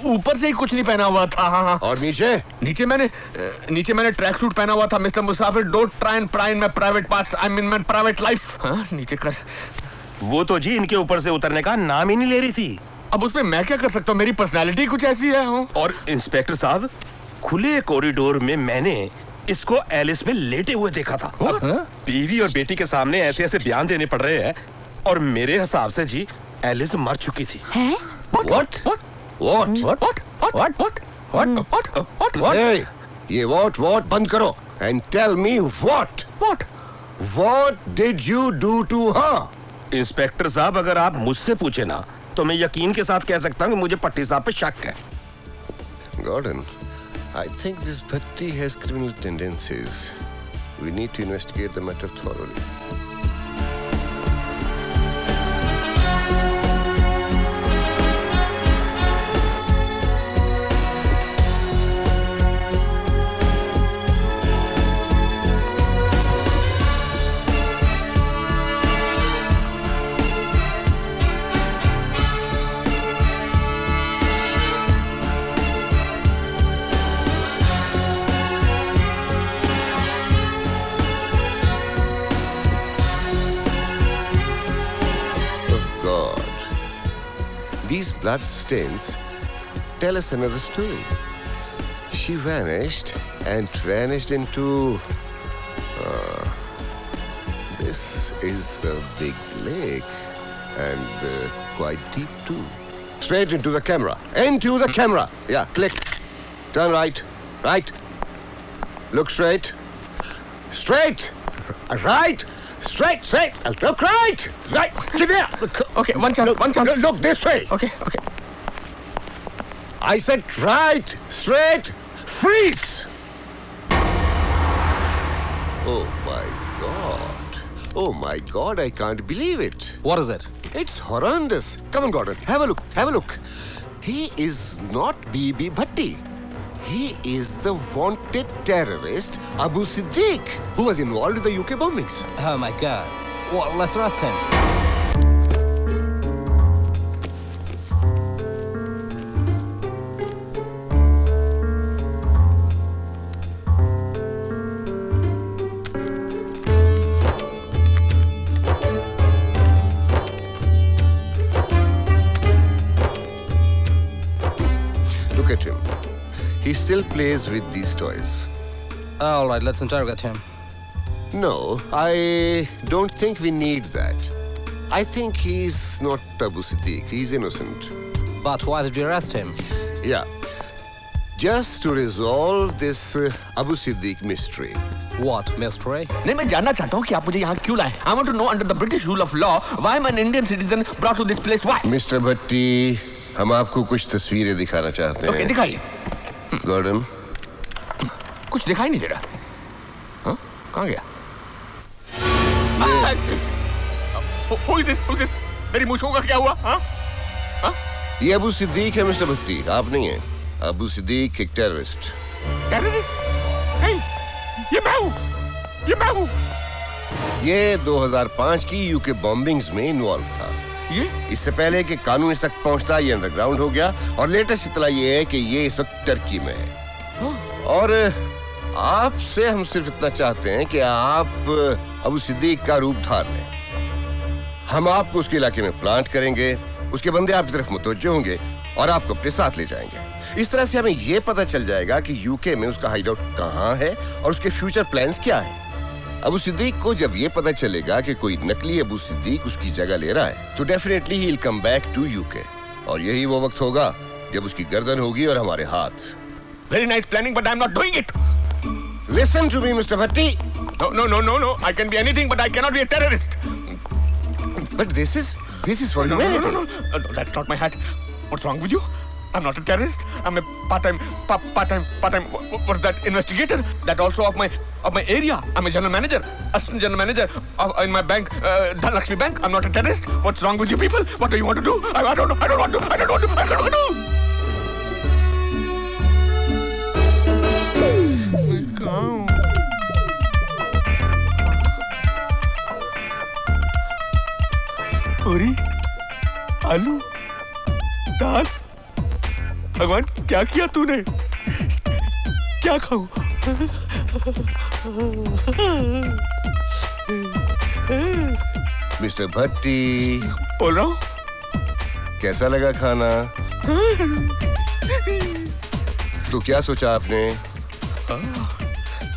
ऊपर से ही कुछ नहीं पहना हुआ था। हाँ। और नीचे मैंने ट्रैक सूट पहना हुआ था। Mister Musafir, don't try and price in my private parts. I mean my private life. हाँ, नीचे कर। वो तो जी इनके ऊपर से उतरने का नाम ही नहीं ले रही थी। अब उसमें मैं क्या कर सकता हूँ? मेरी पर्सनैलिटी कुछ ऐसी है। और इंस्पेक्टर साहब, खुले कॉरिडोर में मैंने इसको एलिस में लेटे हुए देखा था। बीवी और बेटी के सामने ऐसे ऐसे बयान देने पड़ रहे हैं और मेरे हिसाब से जी एलिस मर चुकी थी। हैं? ये what बंद करो and tell me what did you do to her? Inspector साहब, अगर आप मुझसे पूछे ना तो मैं यकीन के साथ कह सकता हूँ कि मुझे पट्टी साहब पे शक है। Gordon, I think this Bhatti has criminal tendencies. We need to investigate the matter thoroughly. These blood stains tell us another story. She vanished and vanished into... this is a big lake and quite deep too. Straight into the camera. Into the camera. Yeah, click. Turn right. Right. Look straight. Straight. Right. Straight, straight. Look right. Right. Give here. Okay, one chance, one chance. Look this way. Okay, okay. I said right, straight, freeze. Oh my God. Oh my God, I can't believe it. What is it? It's horrendous. Come on, Gordon. Have a look. Have a look. He is not Bibi Bhatti. He is the wanted terrorist Abu Siddiq, who was involved in the UK bombings. Oh my God. Well, let's arrest him. Look at him. He still plays with these toys. All right, let's interrogate him. No, I don't think we need that. I think he's not Abu Siddiq. He's innocent. But why did you arrest him? Yeah. Just to resolve this Abu Siddiq mystery. What mystery? नहीं, मैं जानना चाहता हूँ कि आप मुझे यहाँ क्यों लाए? I want to know under the British rule of law why am an Indian citizen brought to this place? Why? Mr. Bhatti, हम आपको कुछ तस्वीरें दिखाना चाहते हैं। Okay, दिखाइए। गॉर्डन, कुछ दिखाई नहीं दे रहा। हाँ? कहाँ गया? Who is this? Who is this? मेरी मूंछों का क्या हुआ? हाँ? हाँ? ये अबू सिद्दीक है मिस्टर भट्टी, आप नहीं हैं। अबू सिद्दीक एक टेररिस्ट। टेररिस्ट? नहीं, ये मैं हूँ। ये मैं हूँ। ये 2005 की यूके बॉम्बिंग्स में इन्वॉल्व था। ये? इससे पहले कि कानून इस तक पहुंचता ये अंडरग्राउंड हो गया और लेटेस्ट इत्तला ये है कि ये इस वक्त टर्की में है। और आपसे हम सिर्फ इतना चाहते हैं कि आप अबू सिद्दीक का रूप धार लें। हम आपको उसके इलाके में प्लांट करेंगे, उसके बंदे आपकी तरफ मुतवज्जो होंगे और आपको अपने साथ ले जाएंगे। इस तरह से हमें ये पता चल जाएगा कि यूके में उसका हाइड आउट कहाँ है और उसके फ्यूचर प्लान्स क्या हैं। अबू सिद्दीक को जब ये पता चलेगा कि कोई नकली अबू सिद्दीक उसकी जगह ले रहा है, तो डेफिनेटली ही will come back to UK और यही वो वक्त होगा जब उसकी गर्दन होगी और हमारे हाथ। Very nice planning, but I'm not doing it. Listen to me, Mr. Bhatti. No. I can be anything, but I cannot be a terrorist. But this is for humanity. No. That's not my hat. What's wrong with you? I'm not a terrorist. I'm a part-time. What's that? Investigator. That also of my area. I'm a general manager, assistant general manager in my bank, Dhanlakshmi Bank. I'm not a terrorist. What's wrong with you people? What do you want to do? I don't know. I don't want to. पूरी, आलू, दाल। भगवान क्या किया तूने? क्या खाऊं? Mister भट्टी, बोल रहा हूँ। कैसा लगा खाना? तो क्या सोचा आपने?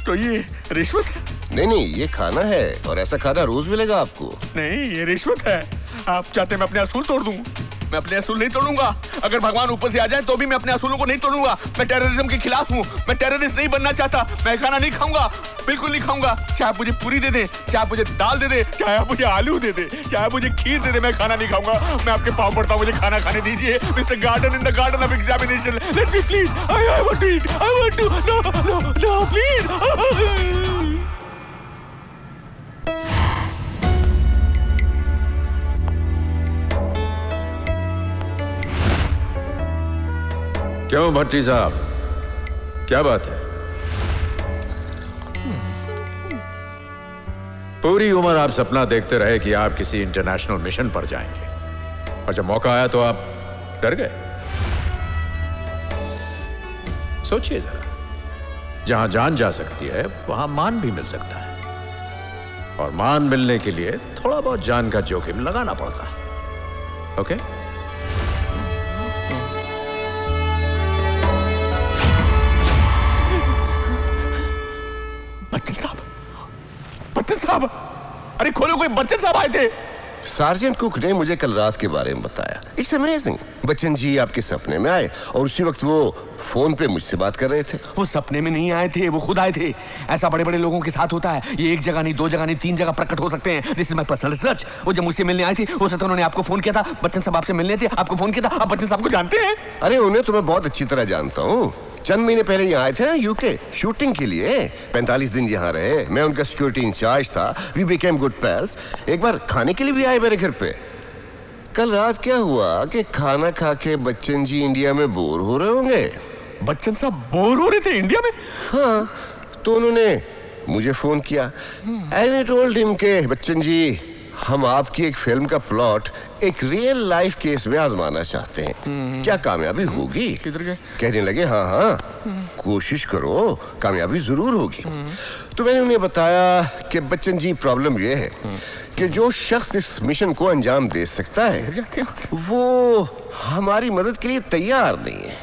तो ये रिश्वत है? नहीं, ये खाना है और ऐसा खाना रोज मिलेगा आपको। नहीं, ये रिश्वत है। आप चाहते मैं अपने असूल तोड़ दूं? मैं अपने असूल नहीं तोड़ूंगा। अगर भगवान ऊपर से आ जाए तो भी मैं अपने असूलों को नहीं तोड़ूंगा। मैं टेररिज्म के खिलाफ हूँ। मैं टेररिस्ट नहीं बनना चाहता। मैं खाना नहीं खाऊंगा, बिल्कुल नहीं खाऊंगा। चाहे आप मुझे पूरी दे दे, चाहे आप मुझे दाल दे दे, चाहे आप मुझे आलू दे दे, चाहे आप मुझे खीर दे दे, मैं खाना नहीं खाऊंगा। मैं आपके पाँव पड़ता हूँ, मुझे खाना खाने दीजिए। Mister garden in the garden of examination, let me please. I want to eat. I want to. No please. क्यों भट्टी साहब, क्या बात है? पूरी उम्र आप सपना देखते रहे कि आप किसी इंटरनेशनल मिशन पर जाएंगे, और जब मौका आया तो आप डर गए। सोचिए जरा, जहां जान जा सकती है वहां मान भी मिल सकता है, और मान मिलने के लिए थोड़ा बहुत जान का जोखिम लगाना पड़ता है। ओके? बच्चन साहब, अरे खोलो, कोई बच्चन साहब आए थे। सार्जेंट कुक ने मुझे कल रात के बारे में बताया। It's amazing. बच्चन जी आपके सपने में आए और उसी वक्त वो फोन पे मुझसे बात कर रहे थे। वो सपने में नहीं आए थे, वो खुद आए थे। ऐसा बड़े बड़े लोगों के साथ होता है। ये एक जगह नहीं, दो जगह नहीं, 3 जगह प्रकट हो सकते हैं। This is my personal research. वो जब मुझसे मिलने आए थे, हो सकता है उन्होंने आपको फोन किया था। बच्चन साहब आपसे मिलने थे, आपको फोन किया था। आप बच्चन साहब को जानते हैं? अरे उन्हें तो मैं बहुत अच्छी तरह जानता हूँ। चंद महीने पहले यहाँ आए थे ना यूके शूटिंग के लिए। 45 दिन यहाँ रहे। मैं उनका सिक्योरिटी इंचार्ज था। We became good pals. एक बार खाने के लिए भी आए मेरे घर पे। कल रात क्या हुआ कि खाना खा के बच्चन जी इंडिया में बोर हो रहे होंगे। बच्चन साहब बोर हो रहे थे इंडिया में? हाँ, तो उन्होंने मुझे फोन किया। आई टोल्ड हिम के बच्चन जी, हम आपकी एक फिल्म का प्लॉट एक रियल लाइफ केस में आजमाना चाहते हैं, क्या कामयाबी होगी? किधर गए? कहने लगे हाँ हाँ कोशिश करो, कामयाबी जरूर होगी। तो मैंने उन्हें बताया कि बच्चन जी प्रॉब्लम ये है कि जो शख्स इस मिशन को अंजाम दे सकता है वो हमारी मदद के लिए तैयार नहीं है।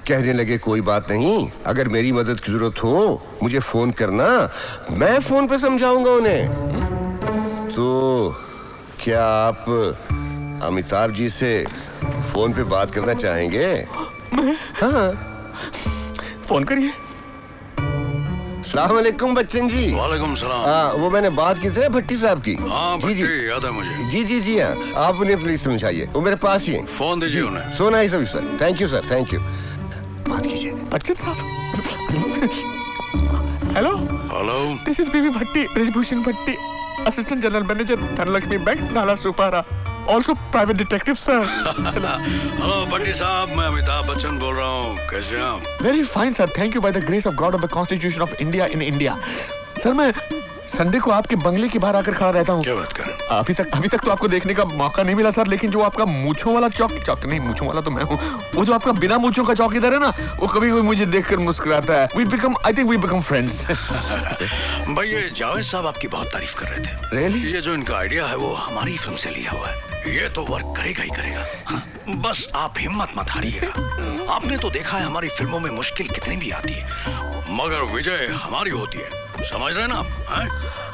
कहने लगे कोई बात नहीं, अगर मेरी मदद की जरूरत हो मुझे फोन करना, मैं फोन पे समझाऊंगा उन्हें। तो क्या आप अमिताभ जी से फोन पे बात करना चाहेंगे? हाँ, फोन करिए। अस्सलाम वालेकुम बच्चन जी। वालेकुम सलाम। वो मैंने बात की थी ना भट्टी साहब की। हाँ जी जी याद है मुझे। जी जी जी हाँ, आप उन्हें प्लीज समझाइए, वो मेरे पास ही है। फोन दीजिए उन्हें। So nice of you sir. Thank you sir, thank you. बात कीजिए। बच्चन साहब। Hello hello, this is BB Bhatti, Brijbhushan Bhatti, assistant general manager Dhanlaxmi bank, Nala Sopara, also private detective sir. Hello Bhatti साहब, मैं अमिताभ बच्चन बोल रहा हूँ। कैसे हैं आप? Very fine sir, thank you by the grace of God of the constitution of India in India. Sir मैं Sunday को आपके बंगले के बाहर आकर खड़ा रहता हूँ। क्या बात कर? अभी तक तो आपको देखने का मौका नहीं मिला सर, लेकिन जो आपका मूंछों वाला चौक नहीं, मूंछों वाला तो मैं हूँ, वो जो आपका बिना मूंछों का चौकीदार है ना, वो कभी कोई मुझे देखकर मुस्कुराता है। I think we become friends. भाई ये जावेद साहब आपकी बहुत तारीफ कर रहे थे। Really? ये जो इनका आइडिया है वो हमारी फिल्म से लिया हुआ है। ये तो वर्क करेगा ही करेगा। हाँ, बस आप हिम्मत मत हारिएगा। आपने तो देखा है हमारी फिल्मों में मुश्किल कितनी भी आती है, मगर विजय हमारी होती है। समझ रहे ना आप?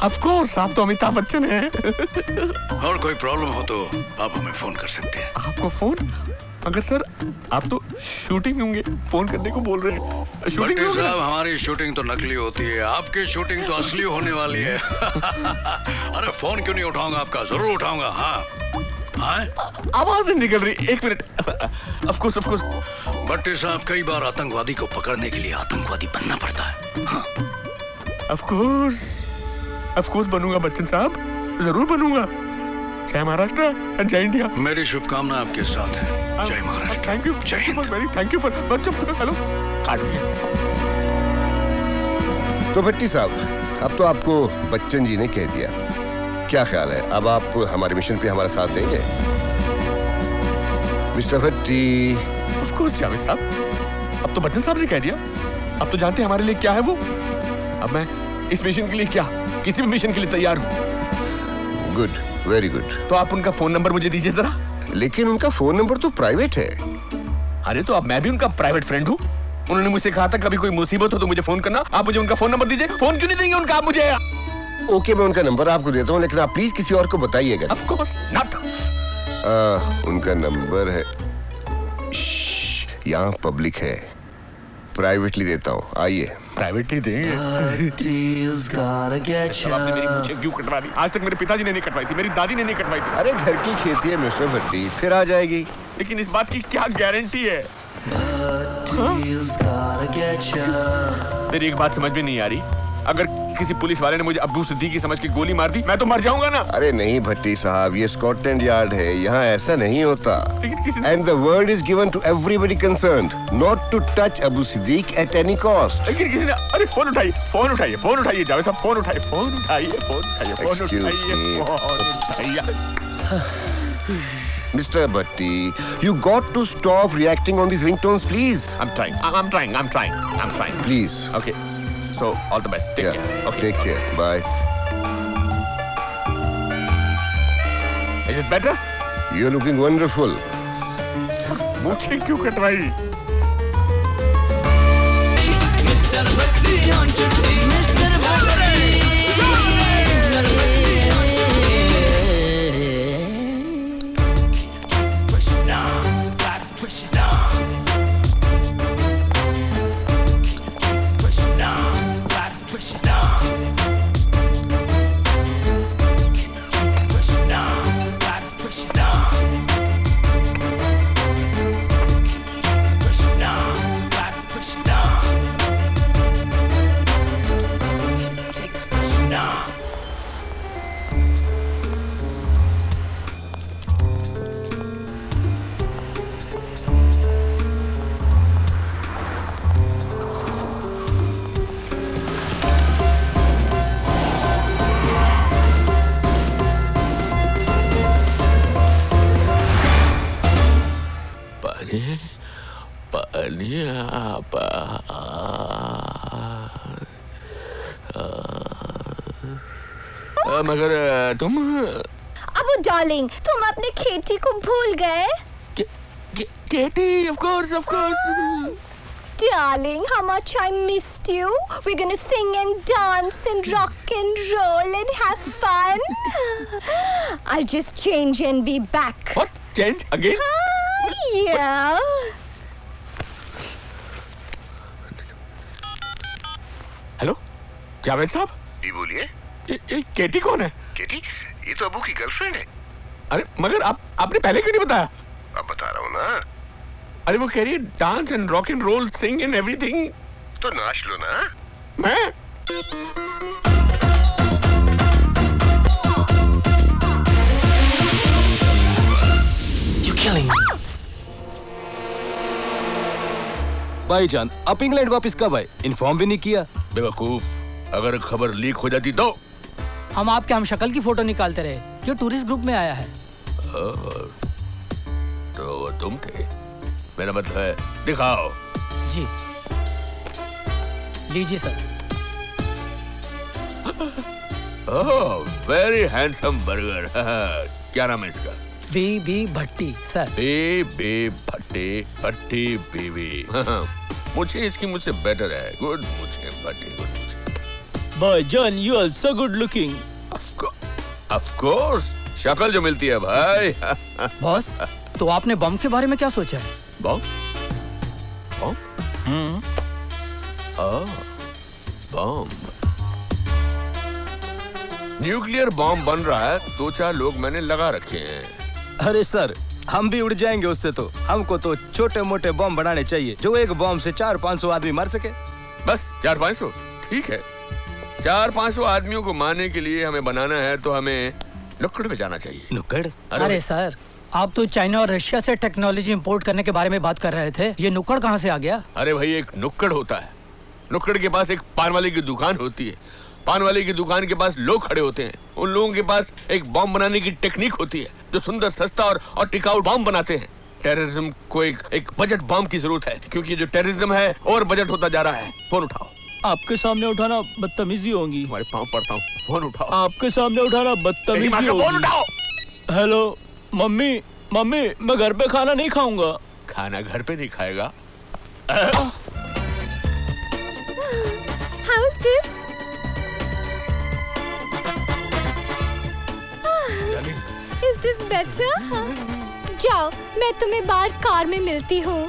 ऑफ कोर्स, आप तो अमिताभ बच्चन हैं। और कोई प्रॉब्लम हो तो आप हमें फोन कर सकते हैं। आपको फोन? अगर सर आप तो शूटिंग होंगे, फोन करने को बोल रहे हैं। शूटिंग साहब, हमारी शूटिंग तो नकली होती है, आपकी शूटिंग तो असली होने वाली है। अरे फोन क्यों नहीं उठाऊंगा आपका, जरूर उठाऊंगा। हाँ आवाज नहीं निकल रही, एक मिनट। ऑफ कोर्स भट्टी साहब, कई बार आतंकवादी को पकड़ने के लिए आतंकवादी बनना पड़ता है। हाँ। ऑफ कोर्स बनूंगा बच्चन साहब, जरूर बनूंगा। जय महाराष्ट्र, जय इंडिया। मेरी शुभकामना आपके साथ है। जय Maharashtra. Thank you, thank you for. Hello, तो भट्टी साहब, अब तो आपको बच्चन जी ने कह दिया, क्या ख्याल है, अब आप हमारे मिशन पे हमारा साथ देंगे? Mister Bhatti. Of course Javed साहब, अब तो बच्चन साहब ने कह दिया, अब तो जानते हैं हमारे लिए क्या है वो। अब मैं इस मिशन के लिए क्या, किसी भी मिशन के लिए तैयार हूँ। Good, very good. तो आप उनका फोन नंबर मुझे दीजिए जरा। लेकिन उनका फोन नंबर तो प्राइवेट है। अरे तो अब मैं भी उनका प्राइवेट फ्रेंड हूँ। उन्होंने मुझसे कहा था कभी कोई मुसीबत हो तो मुझे फोन करना। आप मुझे उनका फोन नंबर दीजिए। फोन क्यों नहीं देंगे उनका आप मुझे? ओके, मैं उनका नंबर आपको देता हूँ, लेकिन आप प्लीज किसी और को बताइएगा। Of course not. उनका नंबर है, यहाँ पब्लिक है, प्राइवेटली देता हूँ, आइए। प्राइवेटली देंगे? आपने मेरी मूंछें क्यों कटवा दी? आज तक मेरे पिताजी ने नहीं कटवाई थी, मेरी दादी ने नहीं कटवाई थी। अरे घर की खेती है मिस्टर भट्टी, फिर आ जाएगी। लेकिन इस बात की क्या गारंटी है? मेरी एक बात समझ में नहीं आ रही, अगर किसी पुलिस वाले ने मुझे अब्दू सिद्दीकी समझ के गोली मार दी, मैं तो मर जाऊंगा ना। अरे नहीं भट्टी साहब, ये स्कॉटलैंड यार्ड है, यहाँ ऐसा नहीं होता। And the word is given to everybody concerned not to touch Abu Siddique at any cost. लेकिन किसी ने, अरे फोन उठाइए, फोन उठाइए, फोन उठाइए जावेद साहब, फोन उठाइए, फोन उठाइए, फोन उठाइए, फोन उठाइए, फोन उठाइए। Mr. Bhatti, you got to stop reacting on these ringtones, please. I'm trying. Please. Okay. So all the best. Take care. Okay. Take care. Bye. Is it better? You're looking wonderful. मुझे क्यों कटवाई? Mr. Bhatti on chutney, Mr. Bhatti. मगर तुम Abu darling, तुम अपने खेती को भूल गए? केटी, of course. Darling, how much I missed you. We're gonna sing and dance and rock and roll and have fun. I'll just change and be back. What? Change again? Yeah. Hello, Javed साहब? जी बोलिए। ये केटी कौन है? केटी? ये तो अबू की girlfriend है। अरे मगर आपने पहले क्यों नहीं बताया? अब बता रहा हूँ ना। अरे वो कह रही है dance and rock and roll, sing and everything. तो नाच लो ना। मैं? You killing me? भाईजान, आप इंग्लैंड वापस कब आए? इन्फॉर्म भी नहीं किया। बेवकूफ, अगर खबर लीक हो जाती तो? हम आपके हम शक्ल की फोटो निकालते रहे जो टूरिस्ट ग्रुप में आया है। तो वो तुम थे? मेरा मतलब है दिखाओ। जी लीजिए सर। ओह, वेरी हैंडसम बर्गर। क्या नाम है इसका? बीबी भट्टी सर। बीबी भट्टी, भट्टी बीबी। मुझे इसकी मुझसे बेटर है। गुड मुझे भट्टी, गुड मुझे। भाईजान, you are so good looking. Of course, शक्ल जो मिलती है भाई। बॉस, तो आपने बम के बारे में क्या सोचा है? बम? बम। न्यूक्लियर बॉम्ब बन रहा है, 2-4 लोग मैंने लगा रखे हैं। अरे सर, हम भी उड़ जाएंगे उससे तो। हमको तो छोटे मोटे बम बनाने चाहिए जो एक बम से 400-500 आदमी मार सके। बस 400-500? ठीक है। 400-500 आदमियों को मारने के लिए हमें बनाना है तो हमें नुक्कड़ में जाना चाहिए। नुक्कड़? अरे सर, आप तो चाइना और रशिया से टेक्नोलॉजी इंपोर्ट करने के बारे में बात कर रहे थे। ये नुक्कड़ कहाँ से आ गया? अरे भाई, एक नुक्कड़ होता है। नुक्कड़ के पास एक पान वाले की दुकान होती है। पान वाले की दुकान के पास लोग खड़े होते हैं। उन लोगों के पास एक बम बनाने की टेक्निक होती है जो सुंदर, सस्ता और टिकाऊ बम बनाते हैं। टेररिज्म को एक बजट बम की जरूरत है, क्योंकि जो टेररिज्म है और बजट होता जा रहा है। फोन उठाओ। आपके सामने उठाना बदतमीजी होगी। तुम्हारे पाँव पड़ता हूँ, फोन उठाओ। आपके सामने उठाना बदतमीजी होगी। फोन उठाओ। हेलो मम्मी, मैं घर पे खाना नहीं खाऊंगा। खाना घर पे नहीं खाएगा? How is this? Is this better? जाओ, मैं तुम्हें बाहर कार में मिलती हूँ।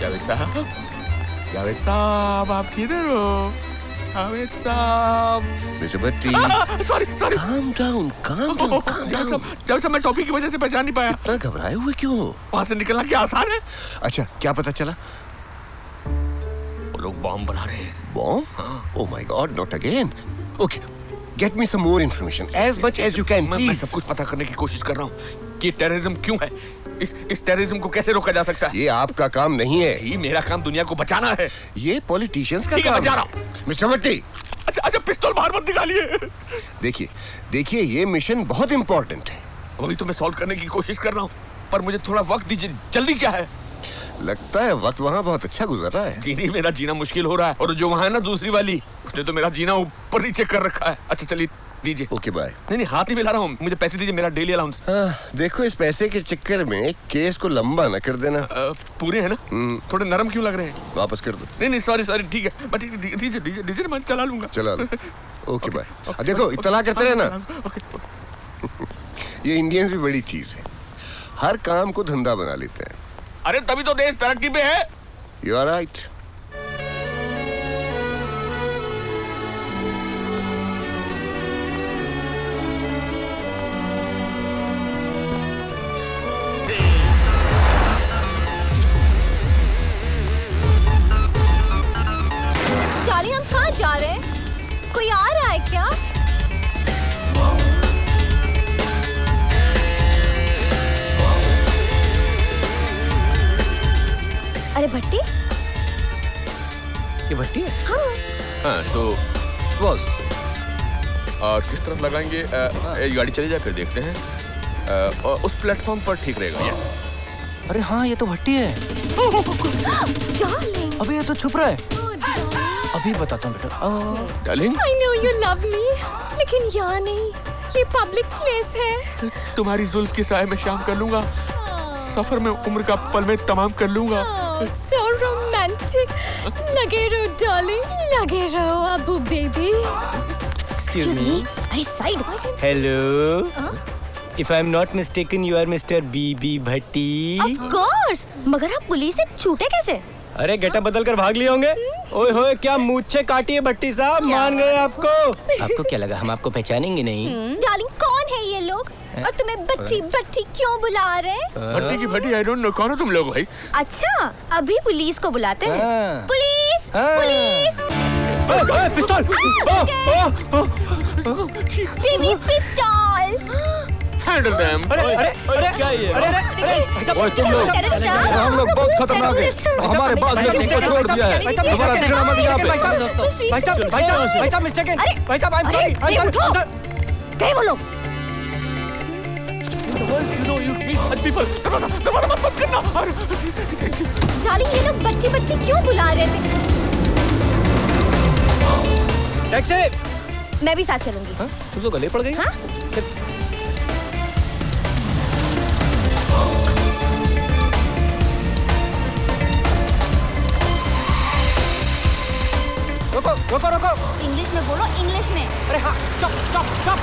जावेद साहब, जावेद साहब, आप किधर हो? जावेद साहब। Mister Bhatti. Sorry sorry. Calm down, calm down, calm down। Javed साहब, मैं टॉपी की वजह से पहचान नहीं पाया। इतना घबराए हुए क्यों हो? वहाँ से निकलना क्या आसान है? अच्छा, क्या पता चला? वो लोग बॉम्ब बना रहे हैं। Bomb? Oh my God, not again. Okay, get me some more information, as much as you can, please. मैं सब कुछ पता करने की कोशिश कर रहा हूँ कि टेररिज्म क्यों है, इस टेररिज्म को कैसे रोका जा सकता है। ये आपका काम नहीं है। जी, मेरा काम दुनिया को बचाना है। ये पॉलिटिशियंस का ठीक है, काम बचा रहा हूँ। मिस्टर भट्टी। अच्छा, पिस्तौल बाहर मत निकालिए। देखिए, ये मिशन बहुत इंपॉर्टेंट है। अभी तो मैं सॉल्व करने की कोशिश कर रहा हूँ, पर मुझे थोड़ा वक्त दीजिए। जल्दी क्या है? लगता है वक्त वहाँ बहुत अच्छा गुजर रहा है। जी नहीं, मेरा जीना मुश्किल हो रहा है, और जो वहाँ है ना दूसरी वाली, उसने तो मेरा जीना ऊपर नीचे कर रखा है। अच्छा चलिए, दीजिए। Okay bye. नहीं, हाथ नहीं मिला रहा हूँ, मुझे पैसे दीजिए, मेरा डेली अलाउंस। देखो, इस पैसे के चक्कर में केस को लंबा न कर देना। पूरे है ना? थोड़े नरम क्यों लग रहे हैं? वापस कर दो। नहीं, सॉरी, ठीक है, बट दीजिए, मैं चला लूंगा। चला लो। Okay bye. देखो, इत्तला करते रहना। ये इंडियंस भी बड़ी चीज है, हर काम को धंधा बना लेते हैं। अरे तभी तो देश तरक्की पे है। You are right. डार्लिंग, हम कहाँ जा रहे हैं? कोई आ रहा है क्या? अरे भट्टी, ये भट्टी है? हाँ, तो बॉस, और किस तरफ लगाएंगे? ये गाड़ी चली जाए, फिर देखते हैं। और उस प्लेटफॉर्म पर ठीक रहेगा। यस। अरे हाँ, ये तो भट्टी है। डार्लिंग, अबे ये तो छुप रहा है। अभी बताता हूँ बेटा। Darling, I know you love me, लेकिन यहाँ नहीं, ये पब्लिक प्लेस है। तुम्हारी जुल्फ के साए में शाम कर लूंगा, सफर में उम्र का पल में तमाम कर लूंगा। So romantic. लगे रहो डार्लिंग, लगे रहो अबू बेबी। Excuse me. अरे side. Hello. If I'm not mistaken, you are Mr. B.B. Bhatti. Of course. मगर आप पुलिस से छूटे कैसे? अरे गेटअप बदल कर भाग लिए होंगे। ओए होए, क्या मूंछें काटी है भट्टी साहब, मान गए आपको। आपको क्या लगा हम आपको पहचानेंगे नहीं? डार्लिंग, कौन है ये लोग और तुम्हें बट्टी बट्टी क्यों बुला रहे? भट्टी की भट्टी, आई डोंट नो, कौन हो तुम लोग भाई? अच्छा, अभी पुलिस को बुलाते हैं। हाँ। Police, police. पिस्तौल। बेबी पिस्तौल। Handle them. अरे क्या ये? अरे ओए तुम लोग, हम लोग बहुत खतरनाक हैं। हमारे बास ने तुमको छोड़ दिया है। हमारा दिखना मत यहाँ पे। भाई साहब मिस्टेकन। भाई साहब, I'm sorry, I'm sorry। गए वो लोग। डार्लिंग, ये लोग बच्ची बच्ची क्यों बुला रहे थे? टैक्सी। मैं भी साथ चलूंगी। तुम तो गले पड़ गई। हाँ? रोको रोको रोको। इंग्लिश में बोलो, इंग्लिश में। अरे हाँ, स्टॉप स्टॉप स्टॉप।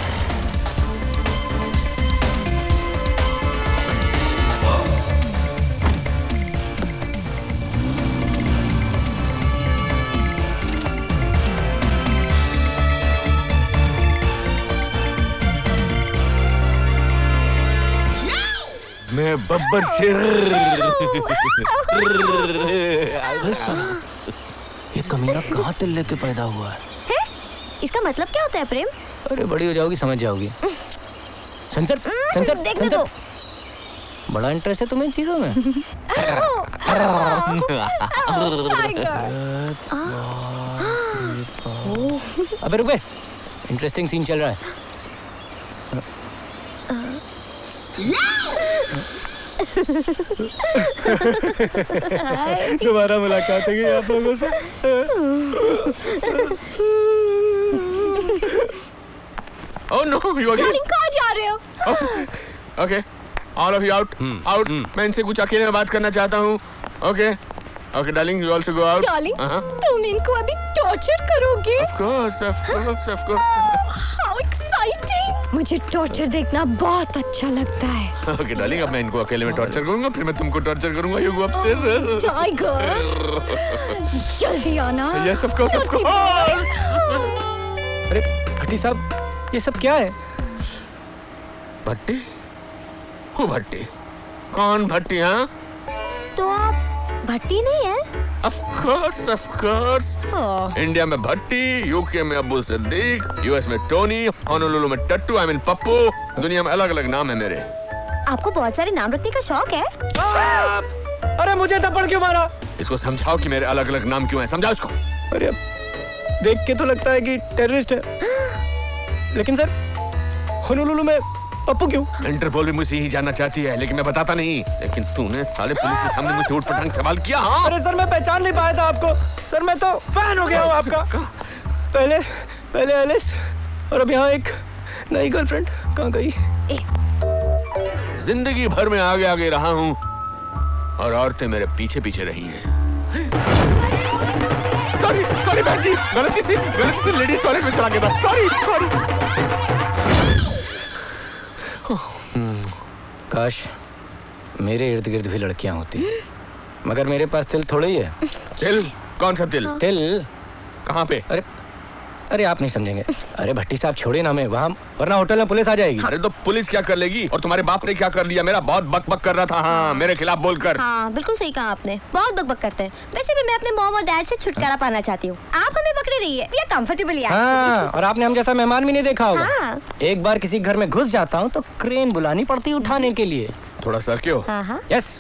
मैं बब्बर शेर। ये कमीना कहाँ तिल लेके पैदा हुआ है? इसका मतलब क्या होता है प्रेम? अरे बड़ी हो जाओगी समझ जाओगी। सेंसर सेंसर देखने दो। बड़ा इंटरेस्ट है तुम्हें इन चीजों में। अबे रुक बे, इंटरेस्टिंग सीन चल रहा है। दोबारा मुलाकात होगी आप लोगों से। Oh no, you again? Darling, कहाँ जा रहे हो? Okay, all of you out, out. मैं इनसे कुछ अकेले में बात करना चाहता हूँ। Okay, okay, darling, you also go out. Darling, तुम इनको अभी टॉर्चर करोगे? Of course, of course, of course. How exciting! मुझे टॉर्चर देखना बहुत अच्छा लगता है। ओके डार्लिंग, अब मैं इनको अकेले में टॉर्चर करूंगा, फिर मैं तुमको टॉर्चर करूंगा। You go upstairs. टाइगर, जल्दी आना। Yes of course, of course. अरे भट्टी साहब, ये सब क्या है? भट्टी? हो भट्टी? कौन भट्टी? हाँ, तो आप भट्टी नहीं है? Of course. इंडिया में भट्टी, यूके में अब्बू सिद्दीक, यूएस में टोनी, होनोलुलु में टट्टू, आई मीन पप्पू। दुनिया में अलग अलग नाम है मेरे। आपको बहुत सारे नाम रखने का शौक है? अरे मुझे थप्पड़ क्यों मारा? इसको समझाओ कि मेरे अलग अलग नाम क्यों हैं, समझाओ इसको। अरे देख के तो लगता है कि टेररिस्ट है, लेकिन सर होनोलुलु में पप्पू क्यों? इंटरपोल भी मुझसे यही जानना चाहती है, लेकिन मैं बताता नहीं। लेकिन तूने साले पुलिस के सामने मुझसे उठ-पटांग सवाल किया। हाँ? अरे सर, मैं पहचान नहीं पाया था आपको। सर मैं तो फैन हो गया हूँ आपका। पहले एलिस, और अब यहाँ एक नई गर्लफ्रेंड। कहाँ गई? जिंदगी भर में आगे आगे रहा हूँ और औरतें मेरे पीछे पीछे रही हैं। सॉरी बहन जी, गलती से लेडीज टॉयलेट में चला गया था। सॉरी। काश मेरे इर्द गिर्द भी लड़कियां होती, मगर मेरे पास तिल थोड़े ही है। तिल? कौन सा तिल? तिल कहाँ पे? अरे आप नहीं समझेंगे। अरे भट्टी साहब छोड़िए ना मैं वहाँ, वरना होटल में पुलिस आ जाएगी। अरे तो पुलिस क्या कर लेगी? और तुम्हारे बाप ने क्या कर लिया? मेरा बहुत बक कर रहा था, हाँ, मेरे खिलाफ बोलकर। हाँ बिल्कुल सही कहा आपने, बहुत बक करते हैं। वैसे भी मैं अपने मॉम और डैड से छुटकारा पाना चाहती हूँ। आप हमें पकड़े रहिए, वी आर कंफर्टेबल यार। हाँ, और आपने हम जैसा मेहमान भी नहीं देखा होगा। हाँ। एक बार किसी घर में घुस जाता हूँ तो क्रेन बुलानी पड़ती है उठाने के लिए। थोड़ा सर क्यों? यस,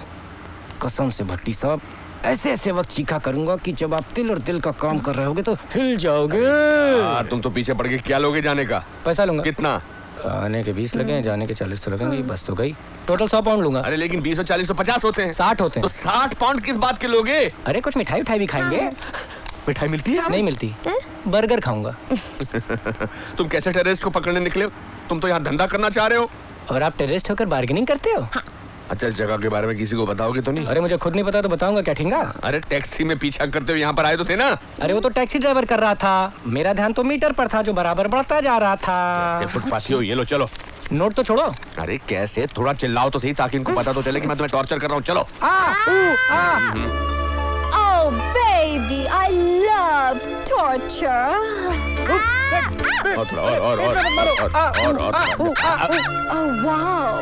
कसम से भट्टी साहब, ऐसे वक्त चीखा करूंगा कि जब आप तिल और दिल का काम कर रहे होगे तो हिल जाओगे। तुम तो पीछे पड़ के क्या लोगे जाने का? पैसा लूंगा। कितना? आने के 20 लगे, जाने के 40 तो लगेंगे। बस तो गई, टोटल 100 पाउंड लूंगा। अरे लेकिन 20 और 40 तो 50 होते हैं। 60 होते हैं। तो 60 पाउंड किस बात के लोगे? अरे कुछ मिठाई भी खाएंगे। मिठाई मिलती है? नहीं मिलती, बर्गर खाऊंगा। तुम कैसे टेररिस्ट को पकड़ने निकले हो? तुम तो यहाँ धंधा करना चाह रहे हो। और आप टेररिस्ट होकर बार्गेनिंग करते हो? अच्छा, इस जगह के बारे में किसी को बताओगे तो नहीं? अरे मुझे खुद नहीं पता तो बताऊंगा क्या, ठेंगा? अरे टैक्सी में पीछा करते हुए यहाँ पर आए तो थे ना? अरे वो तो टैक्सी ड्राइवर कर रहा था, मेरा ध्यान तो मीटर पर था जो बराबर बढ़ता जा रहा था। फुटपाथी हो, ये लो चलो। नोट तो छोड़ो। अरे कैसे? थोड़ा चिल्लाओ तो सही ताकि इनको पता तो चले कि मैं तुम्हें टॉर्चर कर रहा हूँ। चलो। Oh baby, I love torture. और थोड़ा और। Oh wow.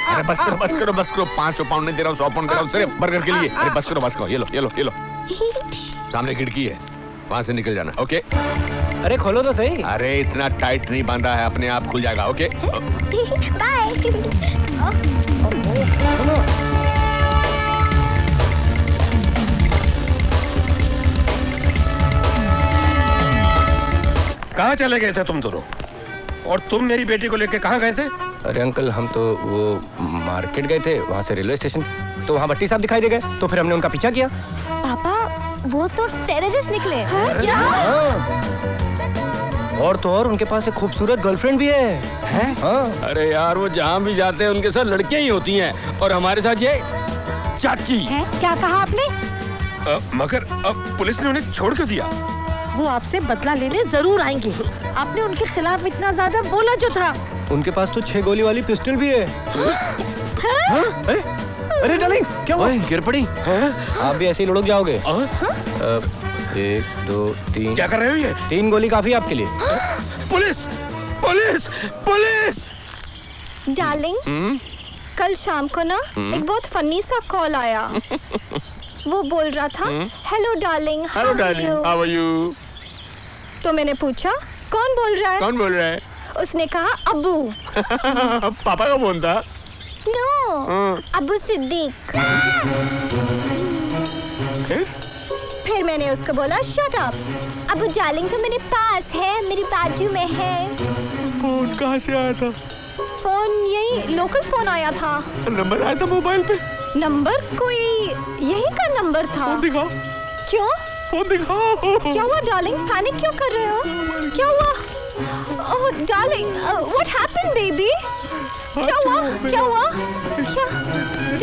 अरे बस करो। 500 पाउंड नहीं दे रहा हूँ, 100 पाउंड दे रहा हूँ सिर्फ बर्गर के लिए। अरे बस करो। ये लो। सामने खिड़की है, वहाँ से निकल जाना। ओके? अरे खोलो तो सही। अरे इतना टाइट नहीं बांधा है, अपने आप खुल जाएगा। ओके? Bye. कहाँ चले गए थे तुम दोनों? और तुम मेरी बेटी को लेके कहाँ गए थे? अरे अंकल, हम तो वो मार्केट गए थे, वहाँ से रेलवे स्टेशन, तो वहाँ भट्टी साहब दिखाई दे गए, तो फिर हमने उनका पीछा किया। पापा, वो तो टेररिस्ट निकले। क्या? और तो और उनके पास एक खूबसूरत गर्लफ्रेंड भी है? हाँ। अरे यार, वो जहाँ भी जाते हैं उनके साथ लड़कियां ही होती हैं, और हमारे साथ ये चाची। क्या कहा आपने? मगर अब पुलिस ने उन्हें छोड़ क्यों दिया? वो आपसे बदला लेने जरूर आएंगे। आपने उनके खिलाफ इतना ज्यादा बोला जो था। उनके पास तो 6 गोली वाली पिस्टल भी है। अरे डार्लिंग, क्या हुआ? गिर पड़ी। आप भी ऐसे ही लुढ़क जाओगे। 1 2 3। क्या कर रहे हो ये? 3 गोली काफी आपके लिए। पुलिस! डार्लिंग, कल शाम को ना एक बहुत फनी सा कॉल आया। वो बोल रहा था, hello darling, how are you? तो मैंने पूछा, कौन बोल रहा है? उसने कहा, अब्बू। पापा का फोन था? नो, अब्बू सिद्दीक। फिर मैंने उसको बोला, शट अप। अब्बू डार्लिंग तो मेरे पास है, मेरी बाजू में है। फोन कहाँ से आया था? फोन यही लोकल फोन आया था। नंबर आया था मोबाइल पे? नंबर कोई यही का नंबर था। फोन दिखाओ। क्यों? फोन दिखाओ। क्या हुआ डार्लिंग? पैनिक क्यों कर रहे हो? क्या हुआ? ओह डार्लिंग, व्हाट हैपेंड बेबी? क्या हुआ? क्या?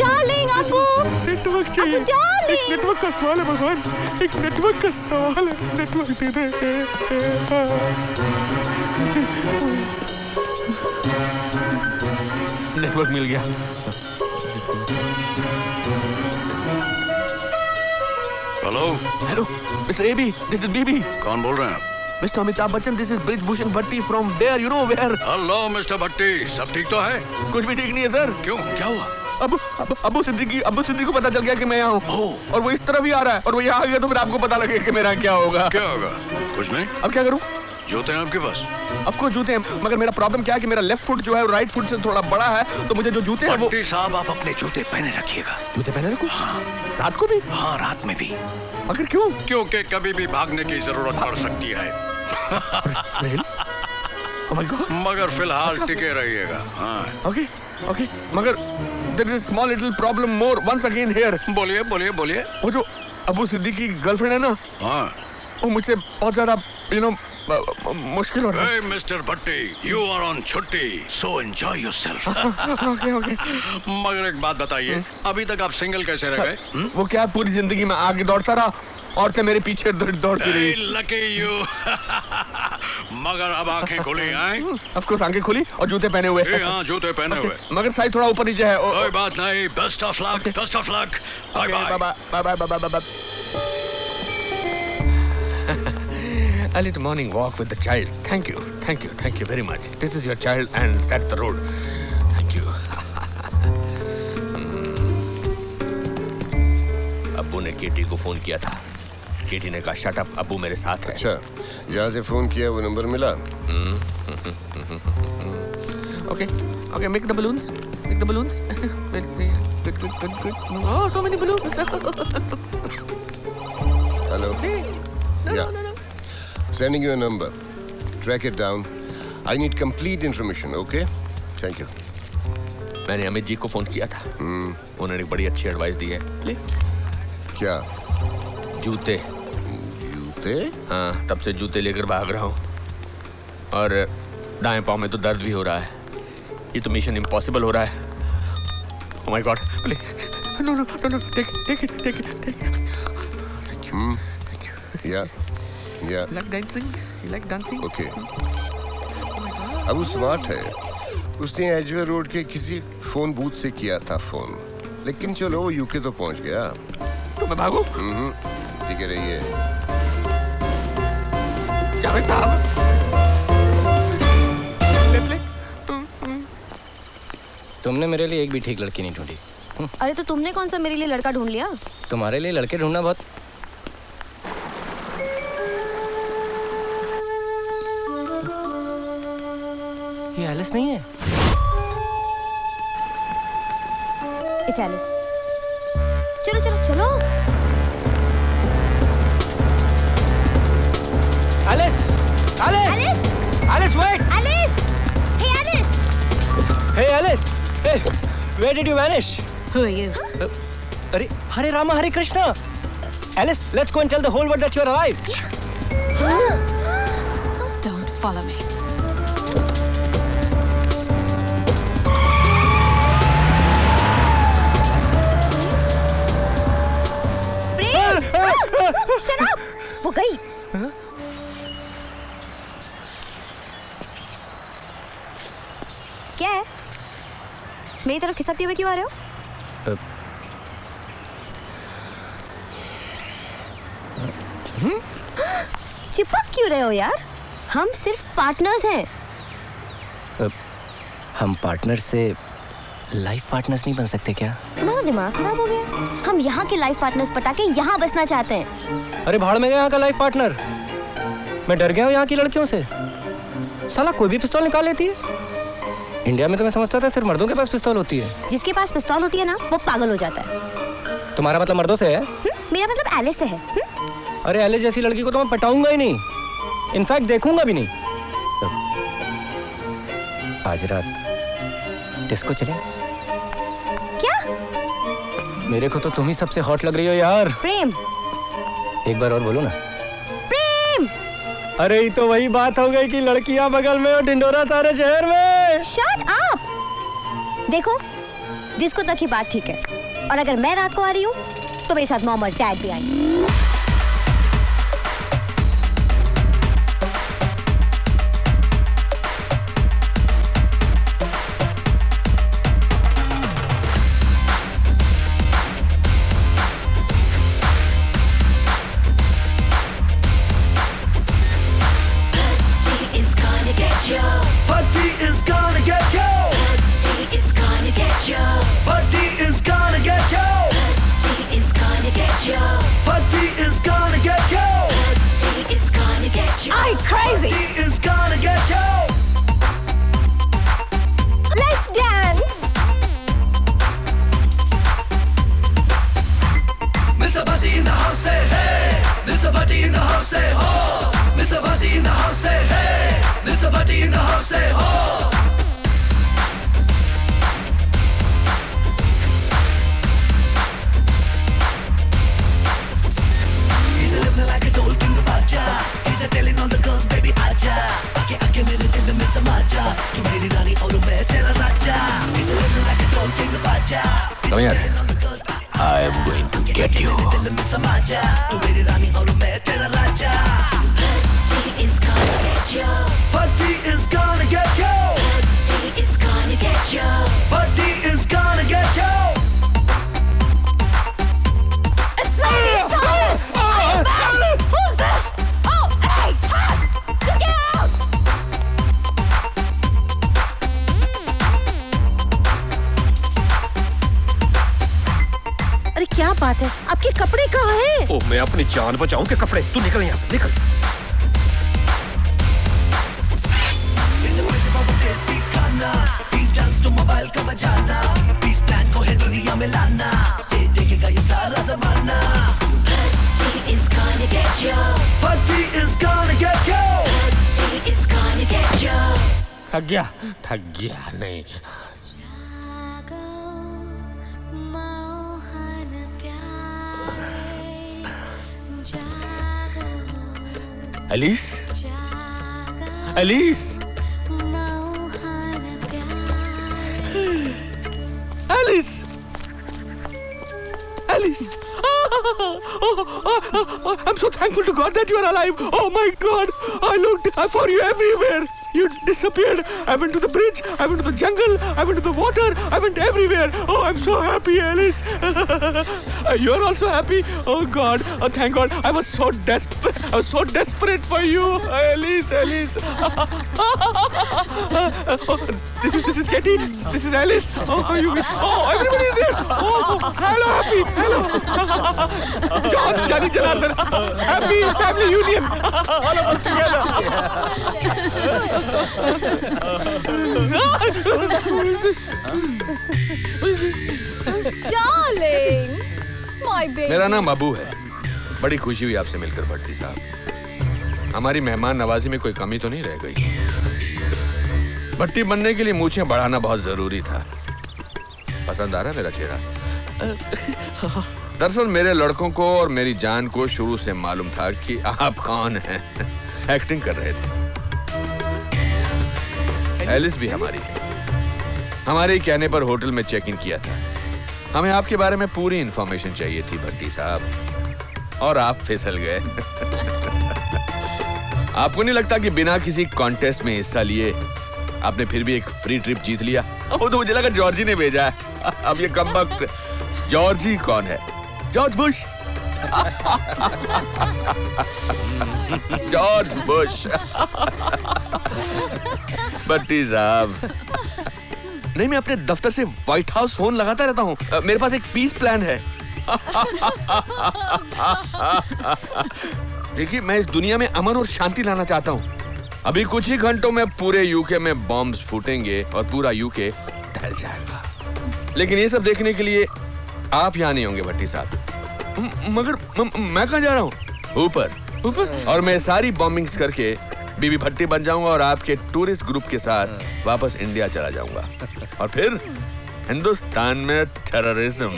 डार्लिंग, अब्बू। नेटवर्क चाहिए। अब्बू डार्लिंग। नेटवर्क का सवाल है भगवान, एक नेटवर्क का सवाल है। नेटवर्क दे दे। नेटवर्क मिल गया। Hello hello mister AB, this is BB. कौन बोल रहे हैं? Mister Amitabh Bachchan, this is Brijbhushan Bhatti from there, you know where. Hello mister Bhatti, सब ठीक तो है? कुछ भी ठीक नहीं है सर। क्यों, क्या हुआ? अबू सिद्दीकी को पता चल गया कि मैं यहाँ हूँ और वो इस तरफ ही आ रहा है और वो यहाँ आ गया तो फिर आपको पता लगेगा कि मेरा क्या होगा। क्या होगा? कुछ नहीं। अब क्या करूँ? जूते हैं आपके पास? आपको जूते हैं, मगर मेरा प्रॉब्लम क्या है कि मेरा लेफ्ट फुट जो है राइट फुट से थोड़ा बड़ा है, तो मुझे जो जूते हैं वो। भट्टी साहब, आप अपने जूते पहने रखिएगा। जूते पहने रखूं? हाँ। रात को भी? हाँ, रात में भी। मगर क्यों? क्योंकि कभी भी भागने की जरूरत पड़ सकती है। मगर फिलहाल टिके रहिएगा। हाँ। ओके ओके, मगर there is a small little problem more once again here. बोलिए बोलिए बोलिए। वो जो अबू सिद्दीकी की गर्लफ्रेंड है ना, हाँ, वो मुझसे बहुत ज्यादा मुश्किल हो रहा है। Mister Bhatti, you are on छुट्टी, so enjoy yourself. Okay okay. मगर एक बात बताइए, अभी तक आप सिंगल कैसे रह गए? वो क्या, पूरी जिंदगी में आगे दौड़ता रहा, औरतें मेरे पीछे दौड़ती रही। Lucky you. मगर अब आंखें खुली हैं? ऑफ कोर्स आंखें खुली और जूते पहने हुए। हाँ, जूते पहने हुए। मगर साइज थोड़ा ऊपर नीचे है। कोई बात नहीं, best of luck, best of luck. Bye bye bye bye bye bye. A little morning walk with the child. Thank you very much. This is your child and that's the road. Thank you. अब्बू ने केटी को phone किया था। केटी ने कहा shut up, अब्बू मेरे साथ है। अच्छा, जहाँ से फोन किया वो नंबर मिला? Okay, make the balloons. Good. Oh, so many balloons. Hello. No. Sending you a number. Track it down. I need complete information, okay? Thank you. मैंने अमित जी को फोन किया था। उन्होंने बड़ी अच्छी एडवाइस दी है। क्या? जूते? हाँ, तब से जूते लेकर भाग रहा हूँ और दाएं पाँव में तो दर्द भी हो रहा है। ये तो मिशन इम्पॉसिबल हो रहा है। Oh my God, please. No, take it. Thank you. Yeah. You like dancing? Okay. अब वो स्मार्ट है। उसने एजवे रोड के किसी फोन बूथ से किया था फोन, लेकिन चलो वो यूके तो पहुंच गया। तो मैं भागूं? ठीक है, रहिए। जावेद साहब। तुमने मेरे लिए एक भी ठीक लड़की नहीं ढूंढी। अरे तो तुमने कौन सा मेरे लिए लड़का ढूंढ लिया? तुम्हारे लिए लड़के ढूंढना बहुत। ये एलिस नहीं है? It's Alice. चलो। Alice, wait! Hey, Alice! Hey, Alice! Hey, where did you vanish? Who are you? Hare Rama, Hare Krishna! Alice, let's go and tell the whole world that you're alive. Don't follow me. Shut up! वो गई। क्या है? मेरी तरफ खिसकते हुए क्यों आ रहे हो? चिपक क्यों रहे हो यार? हम सिर्फ पार्टनर्स हैं। हम पार्टनर से लाइफ पार्टनर्स नहीं बन सकते क्या? तुम्हारा दिमाग खराब हो गया? हम यहाँ के लाइफ पार्टनर्स पटा के यहाँ बसना चाहते हैं। अरे भाड़ में गया यहाँ का लाइफ पार्टनर। मैं डर गया हूँ यहाँ की लड़कियों से। साला कोई भी पिस्तौल निकाल लेती है। इंडिया में तो मैं समझता था सिर्फ मर्दों के पास पिस्तौल होती है। जिसके पास पिस्तौल होती है ना, वो पागल हो जाता है। तुम्हारा मतलब मर्दों से है? मेरा मतलब एलिस से है। अरे एलिस जैसी लड़की को तो मैं पटाऊंगा ही नहीं, इनफैक्ट देखूंगा भी नहीं। आज रात डिस्को चले? क्या? मेरे को तो तुम ही सबसे हॉट लग रही हो यार। प्रेम, एक बार और बोलो ना। प्रेम। अरे ये तो वही बात हो गई कि लड़कियां बगल में और ढिंडोरा सारे शहर में। Shut up. देखो, डिस्को तक ही बात ठीक है, और अगर मैं रात को आ रही हूँ तो मेरे साथ मॉम और डैड भी आएंगे। Are you crazy? Bhatti is gonna get you. Let's dance. Mr. Bhatti in the house, say hey. Mr. Bhatti in the house, say ho. Mr. Bhatti in the house, say hey. Mr. Bhatti in the house, say ho. He's living like a Dol King Baja. He's telling all the girls, baby, aja. Aake aake mere dil mein sama ja. Tu meri rani aur main tera raja. He's living like a Dol King Baja. Come here. I am going to get you. दिल में समा जा तू मेरी रानी और मैं तेरा राजा Bhatti is gonna get you Bhatti is gonna get you Bhatti is gonna get you Bhatti is gonna get you It's ladies' time. Oh, man. Who's this? Oh, hey, Todd, get out. अरे क्या बात है? आपके कपड़े कहाँ हैं? ओ, मैं अपनी जान बचाऊं के कपड़े? तू निकल यहाँ से, निकल। देसी खाना बीट डांस तो मोबाइल का बजाना पीस प्लान को है दुनिया में लाना ये देखेगा ये सारा जमाना Bhatti is gonna get you Bhatti is gonna get you Bhatti is gonna get you थक गया नहीं Alice Alice Alice Alice I'm so thankful to God that you are alive. Oh my God, I looked for you everywhere. You disappeared. I went to the bridge. I went to the jungle. I went to the water. I went everywhere. Oh, I'm so happy, Alice. You're also happy. Oh God. Oh, thank God. I was so desperate. I was so desperate for you, Alice. Alice. Oh, this is Katie. This is Alice. Oh, you. Oh, everybody is there. Oh, hello, happy. Hello. John, Johnny Janardhan. Happy family union. All of us together. Who is this? Darling, my baby. मेरा नाम अबू है। बड़ी खुशी हुई आपसे मिलकर भट्टी साहब। हमारी मेहमान नवाजी में कोई कमी तो नहीं रह गई। भट्टी बनने के लिए मूछें बढ़ाना बहुत जरूरी था। पसंद आ रहा है मेरा चेहरा? दरअसल मेरे लड़कों को और मेरी जान को शुरू से मालूम था कि आप कौन हैं। एक्टिंग कर रहे थे। एलिस भी हमारी है। हमारे कहने पर होटल में चेक इन किया था। हमें आपके बारे में पूरी इंफॉर्मेशन चाहिए थी भट्टी साहब, और आप फिसल गए। आपको नहीं लगता कि बिना किसी कॉन्टेस्ट में हिस्सा लिए आपने फिर भी एक फ्री ट्रिप जीत लिया? वो तो मुझे लगा जॉर्जी ने भेजा है। अब ये कमबख्त जॉर्जी कौन है? George Bush. George Bush. Bhatti साहब, नहीं, मैं अपने दफ्तर से व्हाइट हाउस फोन लगाता रहता हूँ। मेरे पास एक पीस प्लान है। देखिए, मैं इस दुनिया में अमन और शांति लाना चाहता हूँ। अभी कुछ ही घंटों में पूरे यूके में बॉम्ब्स फूटेंगे और पूरा यूके ढल जाएगा। लेकिन ये सब देखने के लिए आप यहाँ नहीं होंगे भट्टी साहब। मगर मैं कहाँ जा रहा हूँ? ऊपर ऊपर। और मैं सारी बॉम्बिंग्स करके बीबी भट्टी बन जाऊंगा और आपके टूरिस्ट ग्रुप के साथ वापस इंडिया चला जाऊंगा। और फिर हिंदुस्तान में टेररिज्म।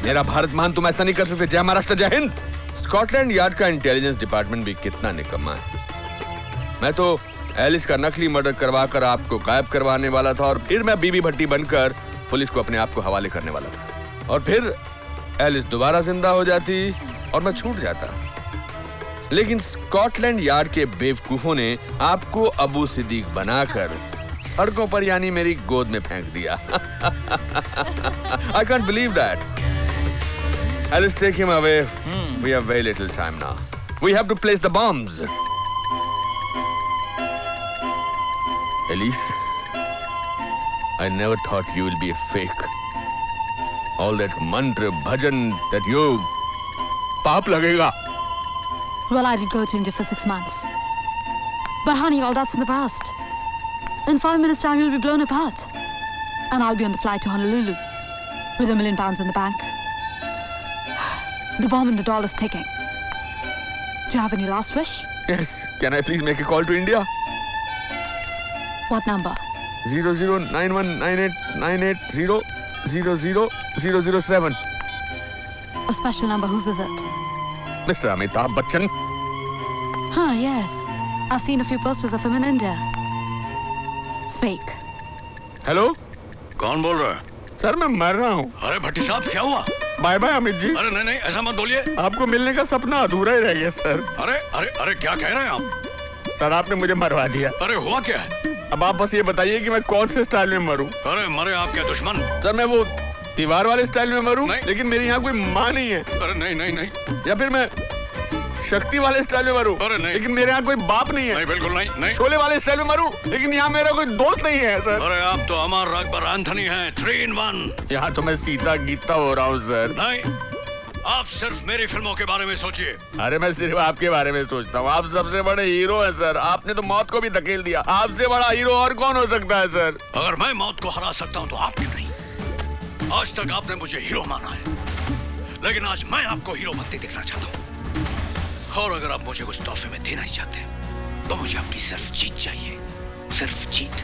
मेरा भारत महान तुम ऐसा नहीं कर सकते। जय महाराष्ट्र, जय हिंद। स्कॉटलैंड यार्ड का इंटेलिजेंस डिपार्टमेंट भी कितना निकम्मा है। मैं तो एलिस का नकली मर्डर करवा कर आपको गायब करवाने वाला था, और फिर मैं बीबी भट्टी बनकर पुलिस को अपने आप को हवाले करने वाला था। और फिर एलिस दोबारा जिंदा हो जाती और मैं छूट जाता। लेकिन स्कॉटलैंड यार्ड के बेवकूफों ने आपको अबू सिद्दीक बनाकर सड़कों पर यानी मेरी गोद में फेंक दिया। I can't believe that. Alice, take him away. We have very little time now. We have to place the bombs. Alice, I never thought you will be a fake. All that mantra, bhajan that you, paap lagega. Well, I did go to India for 6 months. But honey, all that's in the past. In 5 minutes' time, you'll be blown apart. And I'll be on the flight to Honolulu with £1 million in the bank. The bomb in the doll is ticking. Do you have any last wish? Yes. Can I please make a call to India? What number? 00919898000007. A special number. Whose is it? Mr. Amitabh Bachchan. Huh, yes. I've seen a few posters of him in India. Speak. Hello? कौन बोल रहा है? Sir मैं मर रहा हूँ। अरे भट्टी साहब क्या हुआ? Bye bye Amit ji. अरे नहीं नहीं ऐसा मत बोलिए। आपको मिलने का सपना अधूरा ही रह गया सर। अरे अरे अरे क्या कह रहे हैं आप? सर आपने मुझे मरवा दिया। अरे हुआ क्या है? अब आप बस ये बताइए कि मैं कौन से स्टाइल में मरूं? अरे मरे आपके दुश्मन। सर मैं वो दीवार वाले स्टाइल में मरूं? लेकिन मेरे यहाँ कोई माँ नहीं है। अरे नहीं नहीं नहीं। या फिर मैं शक्ति वाले स्टाइल में मरूं? अरे नहीं। लेकिन मेरे यहाँ कोई बाप नहीं है। नहीं बिल्कुल नहीं नहीं। शोले वाले स्टाइल में मरूं? लेकिन यहाँ मेरा कोई दोस्त नहीं है सर। अरे आप तो अमर अकबर एंथनी हैं, 3 in 1। यहाँ तो मैं सीता गीता हो रहा हूँ सर। नहीं आप सिर्फ मेरी फिल्मों के बारे में सोचिए। अरे मैं सिर्फ आपके बारे में सोचता हूँ। आप सबसे बड़े हीरो हैं सर। आपने तो मौत को भी धकेल दिया। आपसे बड़ा हीरो और कौन हो सकता है सर? अगर मैं मौत को हरा सकता हूँ तो आप क्यों नहीं? आज तक आपने मुझे हीरो माना है, लेकिन आज मैं आपको हीरो बनते देखना चाहता हूँ। और अगर आप मुझे कुछ तोहफे में देना ही चाहते हैं तो मुझे आपकी सिर्फ जीत चाहिए, सिर्फ जीत।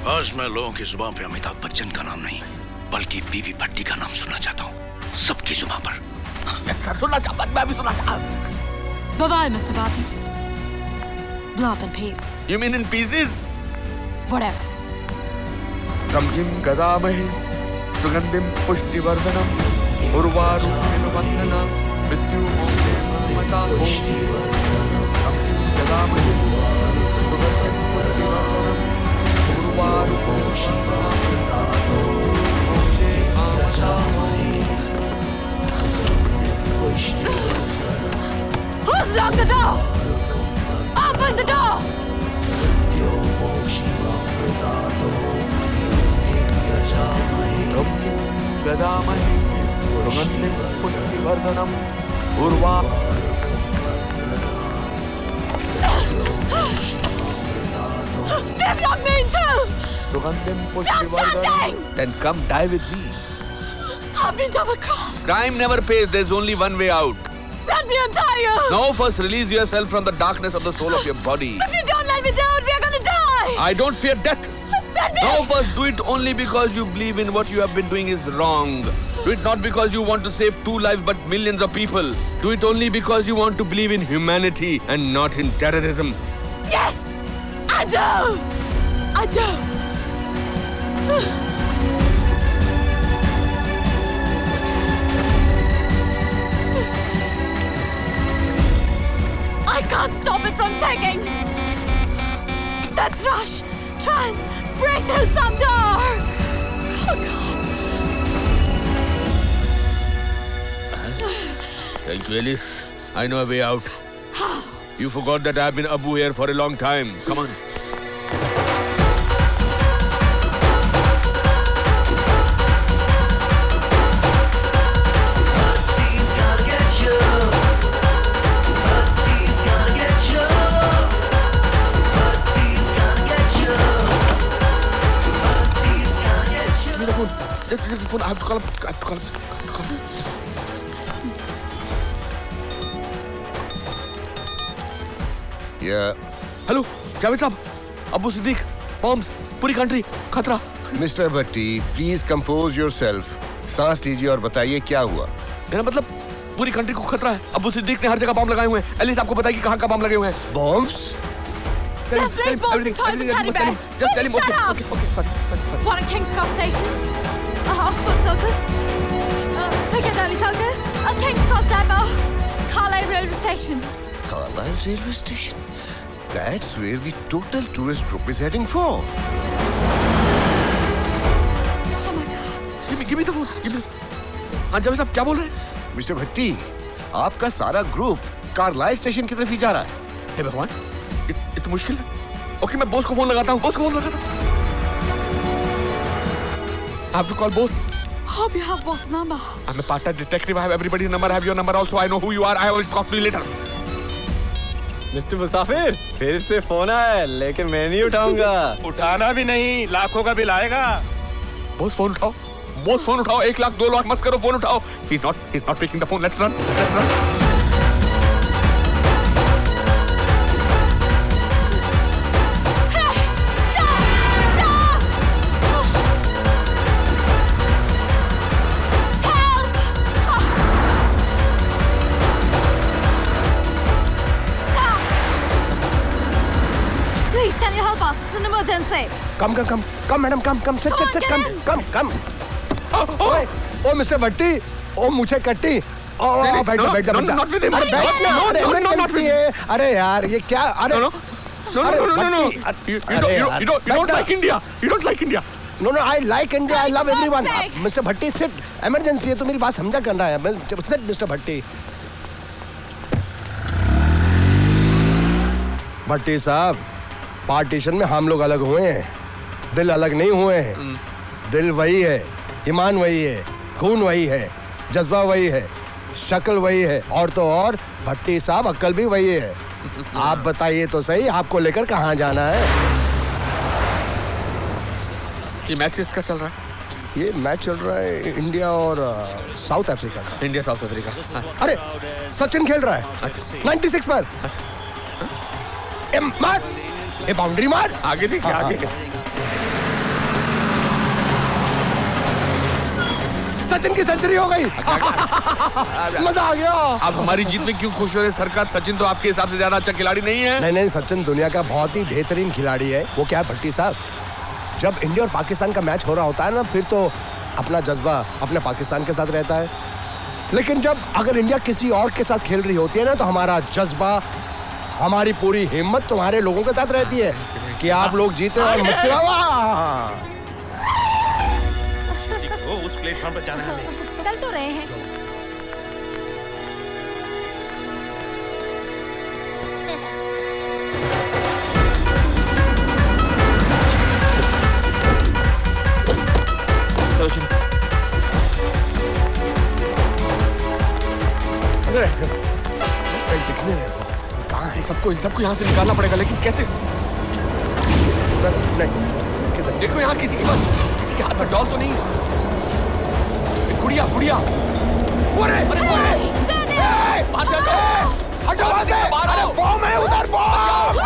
आज मैं लोगों की जुबान पे अमिताभ बच्चन का नाम नहीं बल्कि बीवी भट्टी का नाम सुनना चाहता हूँ, सबकी जुबान पर। सर सुनना चाहता, मैं भी सुनना चाहता। Bye bye, Mr. Bhatti. Blow up in peace. You mean in pieces? Whatever. Kamjim gazamahe, sugandim pushtivardanam, urvarukin vandana, mrityumokshema mataho. Kamjim gazamahe, sugandim pushtivardanam, urvarukin vandana, Who's locked the door? Open the door! गजामहे सुगंधिं पुष्टिवर्धनम् Urwa. They've locked me in too! सुगंधिं Stop पुष्टिवर्धनम्। chanting! Then come die with me. I've been double-crossed. Crime never pays. There's only one way out. Let me untie you! Now first release yourself from the darkness of the soul of your body. If you don't let me do it, we're gonna die! I don't fear death. Let me... Now first do it only because you believe in what you have been doing is wrong. Do it not because you want to save 2 lives but millions of people. Do it only because you want to believe in humanity and not in terrorism. Yes! I do! I do! I can't stop it from taking! Let's rush! Try and break through some door! Oh, God! Thank you, Alice. I know a way out. How? You forgot that I've been Abu here for a long time. Come on. Just the phone. I have to call him. Yeah. Hello, Javed साहब, Abu Siddique, bombs, पूरी country, खतरा. Mister Bhatti, please compose yourself. सांस लीजिए और बताइए क्या हुआ. मेरा मतलब पूरी कंट्री को खतरा है. अबू सिद्दीक ने हर जगह बम लगाए हुए हैं. एलिस आपको बताइए कि कहाँ बम लगे हुए हैं. Bombs? There's bombs and toys and teddy bears. Just tell him. Shut up! Sorry. One at King's Cross Station, Oxford Circus, Piccadilly Circus, King's Cross Depot, Carlisle Railway Station. Carlisle Railway Station. That's where the total tourist group is heading for. Oh my God! Give me the phone. Give me. हाँ जावेद साहब क्या बोल रहे हैं? Mister भट्टी, आपका सारा group Carlisle station की तरफ ही जा रहा है. हे भगवान, ये तो मुश्किल है. ओके मैं बॉस को फोन लगाता हूँ. बॉस को फोन लगाता हूँ. I have to call boss. Hope you have boss number. I'm a part-time detective. I have everybody's number. I have your number also. I know who you are. I will talk to you later. Mister मुसाफिर, फिर से phone आया, लेकिन मैं नहीं उठाऊंगा। उठाना भी नहीं, लाखों का बिल आएगा। बॉस फोन उठाओ, बॉस फोन उठाओ। 1 लाख 2 लाख मत करो, फोन उठाओ। He's not picking the phone. Let's run. Please, can you help us? It's an emergency. Come madam, come sit, come. ओ मिस्टर भट्टी, ओ मुझे कट्टी। ओ बैठ जा। अरे बैठ ना, अरे इमरजेंसी है। अरे यार ये क्या? अरे No. You don't like India. You don't like India. No, I like India. I love everyone. Mister Bhatti sit, emergency है तो मेरी बात समझा करना है। सिट मिस्टर भट्टी। भट्टी साहब, पार्टीशन में हम लोग अलग हुए हैं, दिल अलग नहीं हुए हैं। दिल वही है, ईमान वही है, खून वही है, जज्बा वही है, शक्ल वही है, और तो और भट्टी साहब अक्ल भी वही है। आप बताइए तो सही, आपको लेकर कहाँ जाना है? ये मैच किसका चल रहा है? ये मैच चल रहा है इंडिया और साउथ अफ्रीका का। India south Africa. अरे सचिन खेल रहा है। अच्छा। 96 पर। मार, ये बाउंड्री मार। आगे देखिए, आगे। सचिन की सेंचुरी हो गई। मजा आ गया। आप हमारी जीत में क्यों खुश हो रहे सरकार? सचिन तो आपके हिसाब से ज्यादा अच्छा खिलाड़ी नहीं है। नहीं, सचिन दुनिया का बहुत ही बेहतरीन खिलाड़ी है। वो क्या है भट्टी साहब, जब इंडिया और पाकिस्तान का मैच हो रहा होता है ना, फिर तो अपना जज्बा अपने पाकिस्तान के साथ रहता है, लेकिन जब अगर इंडिया किसी और के साथ खेल रही होती है ना, तो हमारा जज्बा, हमारी पूरी हिम्मत तुम्हारे लोगों के साथ रहती है कि आप लोग जीते और मस्ती। उस प्लेटफॉर्म पर जाना है। चल तो रहे हैं। दिखने रहे हो कहाँ है? सबको यहाँ से निकालना पड़ेगा, लेकिन कैसे? उधर नहीं, किधर? देखो यहाँ किसी के हाथ में डॉल तो नहीं है। गुड़िया। अरे हटो वहाँ से। अरे बॉम्ब है उधर, बॉम्ब।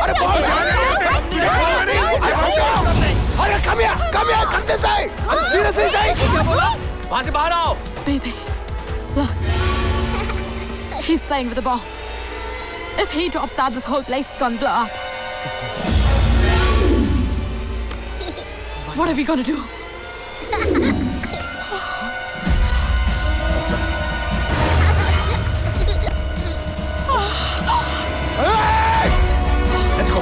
अरे बॉम्ब। अरे कम here, come this side. Seriously side. क्या बोला? वहाँ से बाहर आओ। Baby, look. He's playing with the ball. If he drops that, this whole place is gonna blow up. What are we gonna do? Let's go.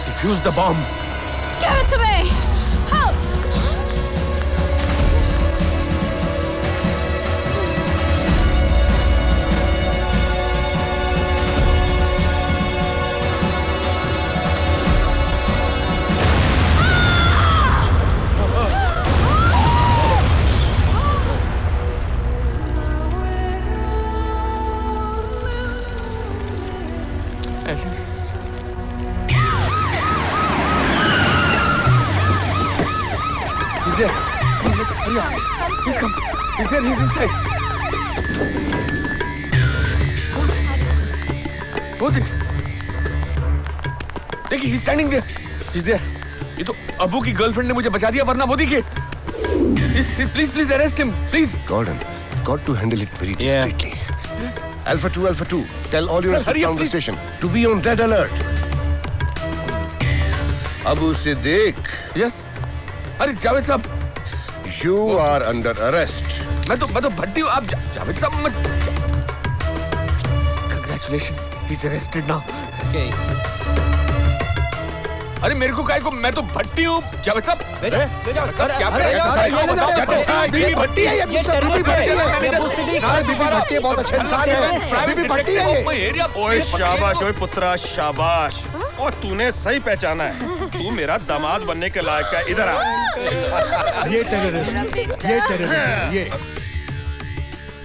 Defuse the bomb. Give it to me! Help! Alice. He's there. Come on, let's hurry up. He's come. He's there. He's inside. वो देखिए, he's standing there. He's there. ये तो अबू की girlfriend ने मुझे बचा दिया, वरना वो देखिए. Please arrest him, please. Gordon, got to handle it very discreetly. Yes. Alpha 2, tell all units from the station to be on red alert. Abu Siddique. Yes. अरे जावेद साहब, यू आर अंडर अरेस्ट। मैं तो भट्टी हूँ। आप जावेद साहब मत। Congratulations, he's arrested now. Okay. अरे मेरे को काय को, मैं तो भट्टी हूँ जावेद साहब। ले जाओ सर, क्या कर रहे हैं? बीबी भट्टी है ये, बीबी भट्टी बहुत अच्छे इंसान है। बीबी भट्टी है ये। ओए शाबाश, ओए पुत्रा शाबाश। और तूने सही पहचाना है, तू मेरा दामाद बनने के लायक है। इधर आ। ये टेररिस्ट, ये।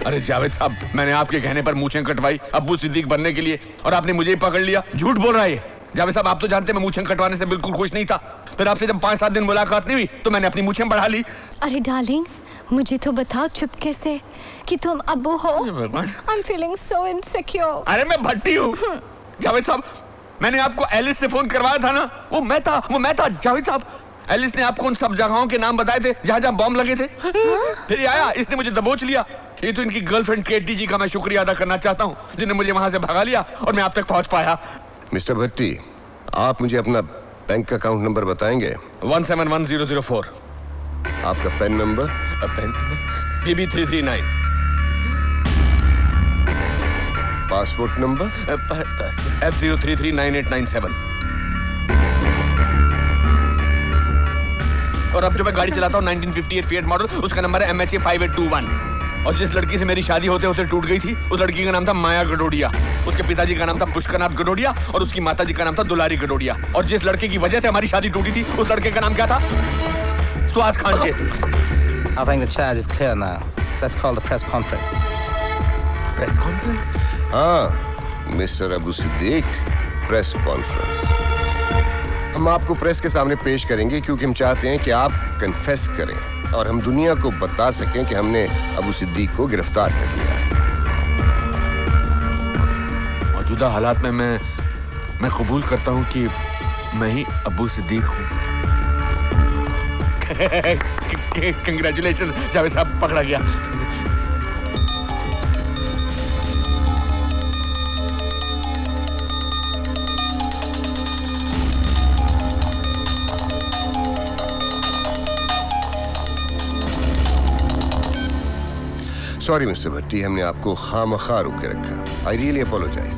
अरे जावेद साहब, मैंने आपके कहने पर मूछें कटवाई अब्बू सिद्दीक बनने के लिए, और आपने मुझे ही पकड़ लिया। झूठ बोल रहा है ये। जावेद साहब, आप तो जानते मैं मूछें कटवाने से बिल्कुल खुश नहीं था। फिर आपसे जब 5-7 दिन मुलाकात नहीं हुई तो मैंने अपनी मूछें बढ़ा ली। अरे डार्लिंग, मुझे तो बताओ चुपके से कि तुम अब्बू हो। I'm feeling so insecure. अरे मैं भट्टी हूँ जावेद साहब। मैंने आपको एलिस से फोन करवाया था ना, वो मैं था जावेद साहब। एलिस ने आपको उन सब जगहों के नाम बताए थे जहाँ बॉम्ब लगे थे। फिर ये आया, इसने मुझे दबोच लिया। ये तो इनकी गर्लफ्रेंड केटी जी का मैं शुक्रिया अदा करना चाहता हूँ, जिन्हें मुझे वहां से भगा लिया और मैं आप तक पहुंच पाया। मिस्टर भट्टी, आप मुझे अपना बैंक का अकाउंट नंबर बताएंगे? 171004। आपका PAN number? PAN number PB339। Passport number? F0339897। और अब जो मैं गाड़ी चलाता हूँ 1958 फिएट मॉडल, उसका नंबर है MHA 5821। और जिस लड़की से मेरी शादी होते होते टूट गई थी, उस लड़की का नाम था माया गडोडिया। उसके पिताजी का नाम था पुष्करनाथ गडोडिया और उसकी माताजी का नाम था दुलारी गडोडिया। और जिस लड़के की वजह से हमारी शादी टूटी थी, उस लड़के का नाम क्या था? सुहास खान के। I think the charge is clear now. Let's call the press conference. Press conference? हाँ, mister Abu Siddique, press conference. हम आपको प्रेस के सामने पेश करेंगे क्योंकि हम चाहते हैं कि आप कन्फेस करें और हम दुनिया को बता सकें कि हमने अबू सिद्दीक को गिरफ्तार कर लिया है। मौजूदा हालात में मैं कबूल करता हूं कि मैं ही अबू सिद्दीक हूं। कंग्रेचुलेशन जावेद साहब, पकड़ा गया। सॉरी मिस्टर भट्टी, हमने आपको खामखा रोक के रखा। I really apologise.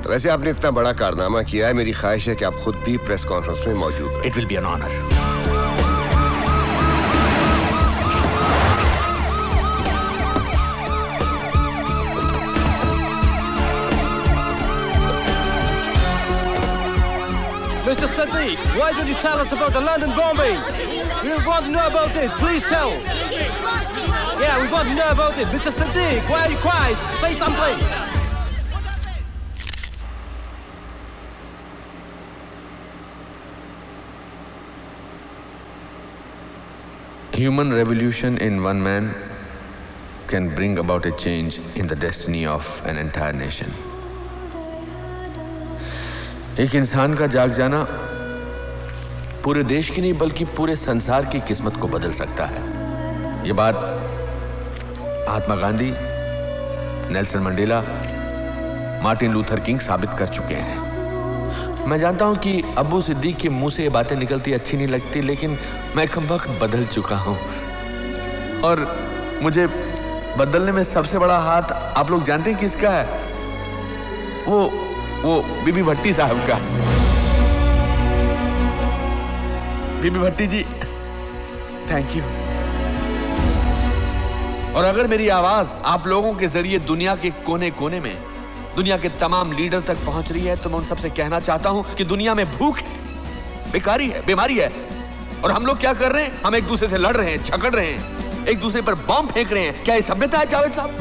वैसे आपने इतना बड़ा कारनामा किया है, मेरी ख्वाहिश है कि आप खुद भी प्रेस कॉन्फ्रेंस में मौजूद रहें। It will be an honour. Mr. Sadiq, why did you tell us about the London bombing? We want to know about it. Please tell. Yeah, we want to know about it. Mr. Sadiq, why are you quiet? Say something. Human revolution in one man can bring about a change in the destiny of an entire nation. एक इंसान का जाग जाना पूरे देश की नहीं बल्कि पूरे संसार की किस्मत को बदल सकता है। ये बात Mahatma Gandhi, Nelson Mandela, Martin Luther King साबित कर चुके हैं। मैं जानता हूं कि अबू सिद्दीक के मुंह से ये बातें निकलती अच्छी नहीं लगती, लेकिन मैं कमबख्त बदल चुका हूं। और मुझे बदलने में सबसे बड़ा हाथ आप लोग जानते हैं किसका है? वो बीबी भट्टी साहब का। बीबी भट्टी जी, थैंक यू। और अगर मेरी आवाज आप लोगों के जरिए दुनिया के कोने कोने में, दुनिया के तमाम लीडर तक पहुंच रही है, तो मैं उन सबसे कहना चाहता हूं कि दुनिया में भूख है, बेकारी है, बीमारी है, और हम लोग क्या कर रहे हैं? हम एक दूसरे से लड़ रहे हैं, झगड़ रहे हैं, एक दूसरे पर बॉम्ब फेंक रहे हैं। क्या ये सभ्यता है जावेद साहब?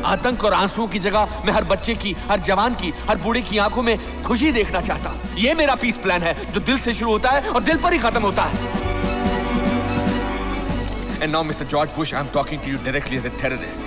आतंक और आंसुओं की जगह मैं हर बच्चे की, हर जवान की, हर बूढ़े की आंखों में खुशी देखना चाहता हूं। ये मेरा पीस प्लान है जो दिल से शुरू होता है और दिल पर ही खत्म होता है। And now, Mr. George Bush, I'm talking to you directly as a terrorist.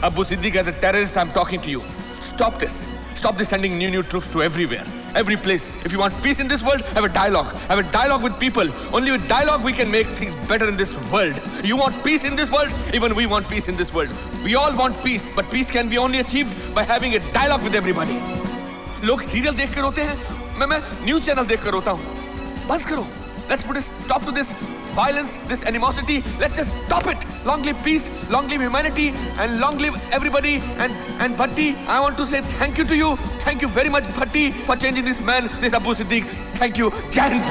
Abu Siddiq, as a terrorist, I'm talking to you. Stop this. Stop this sending new troops to everywhere, every place. If you want peace in this world, have a dialogue. Have a dialogue with people. Only with dialogue we can make things better in this world. You want peace in this world? Even we want peace in this world. We all want peace, but peace can be only achieved by having a dialogue with everybody. लोग serial देखकर रोते हैं, मैं news channel देखकर रोता हूँ। बस करो. Let's put a stop to this violence, this animosity. Let's just stop it. Long live peace, long live humanity, and long live everybody. And Bhatti, I want to say thank you to you. Thank you very much, Bhatti, for changing this man, this Abu Siddiq. Thank you. Jai Hind.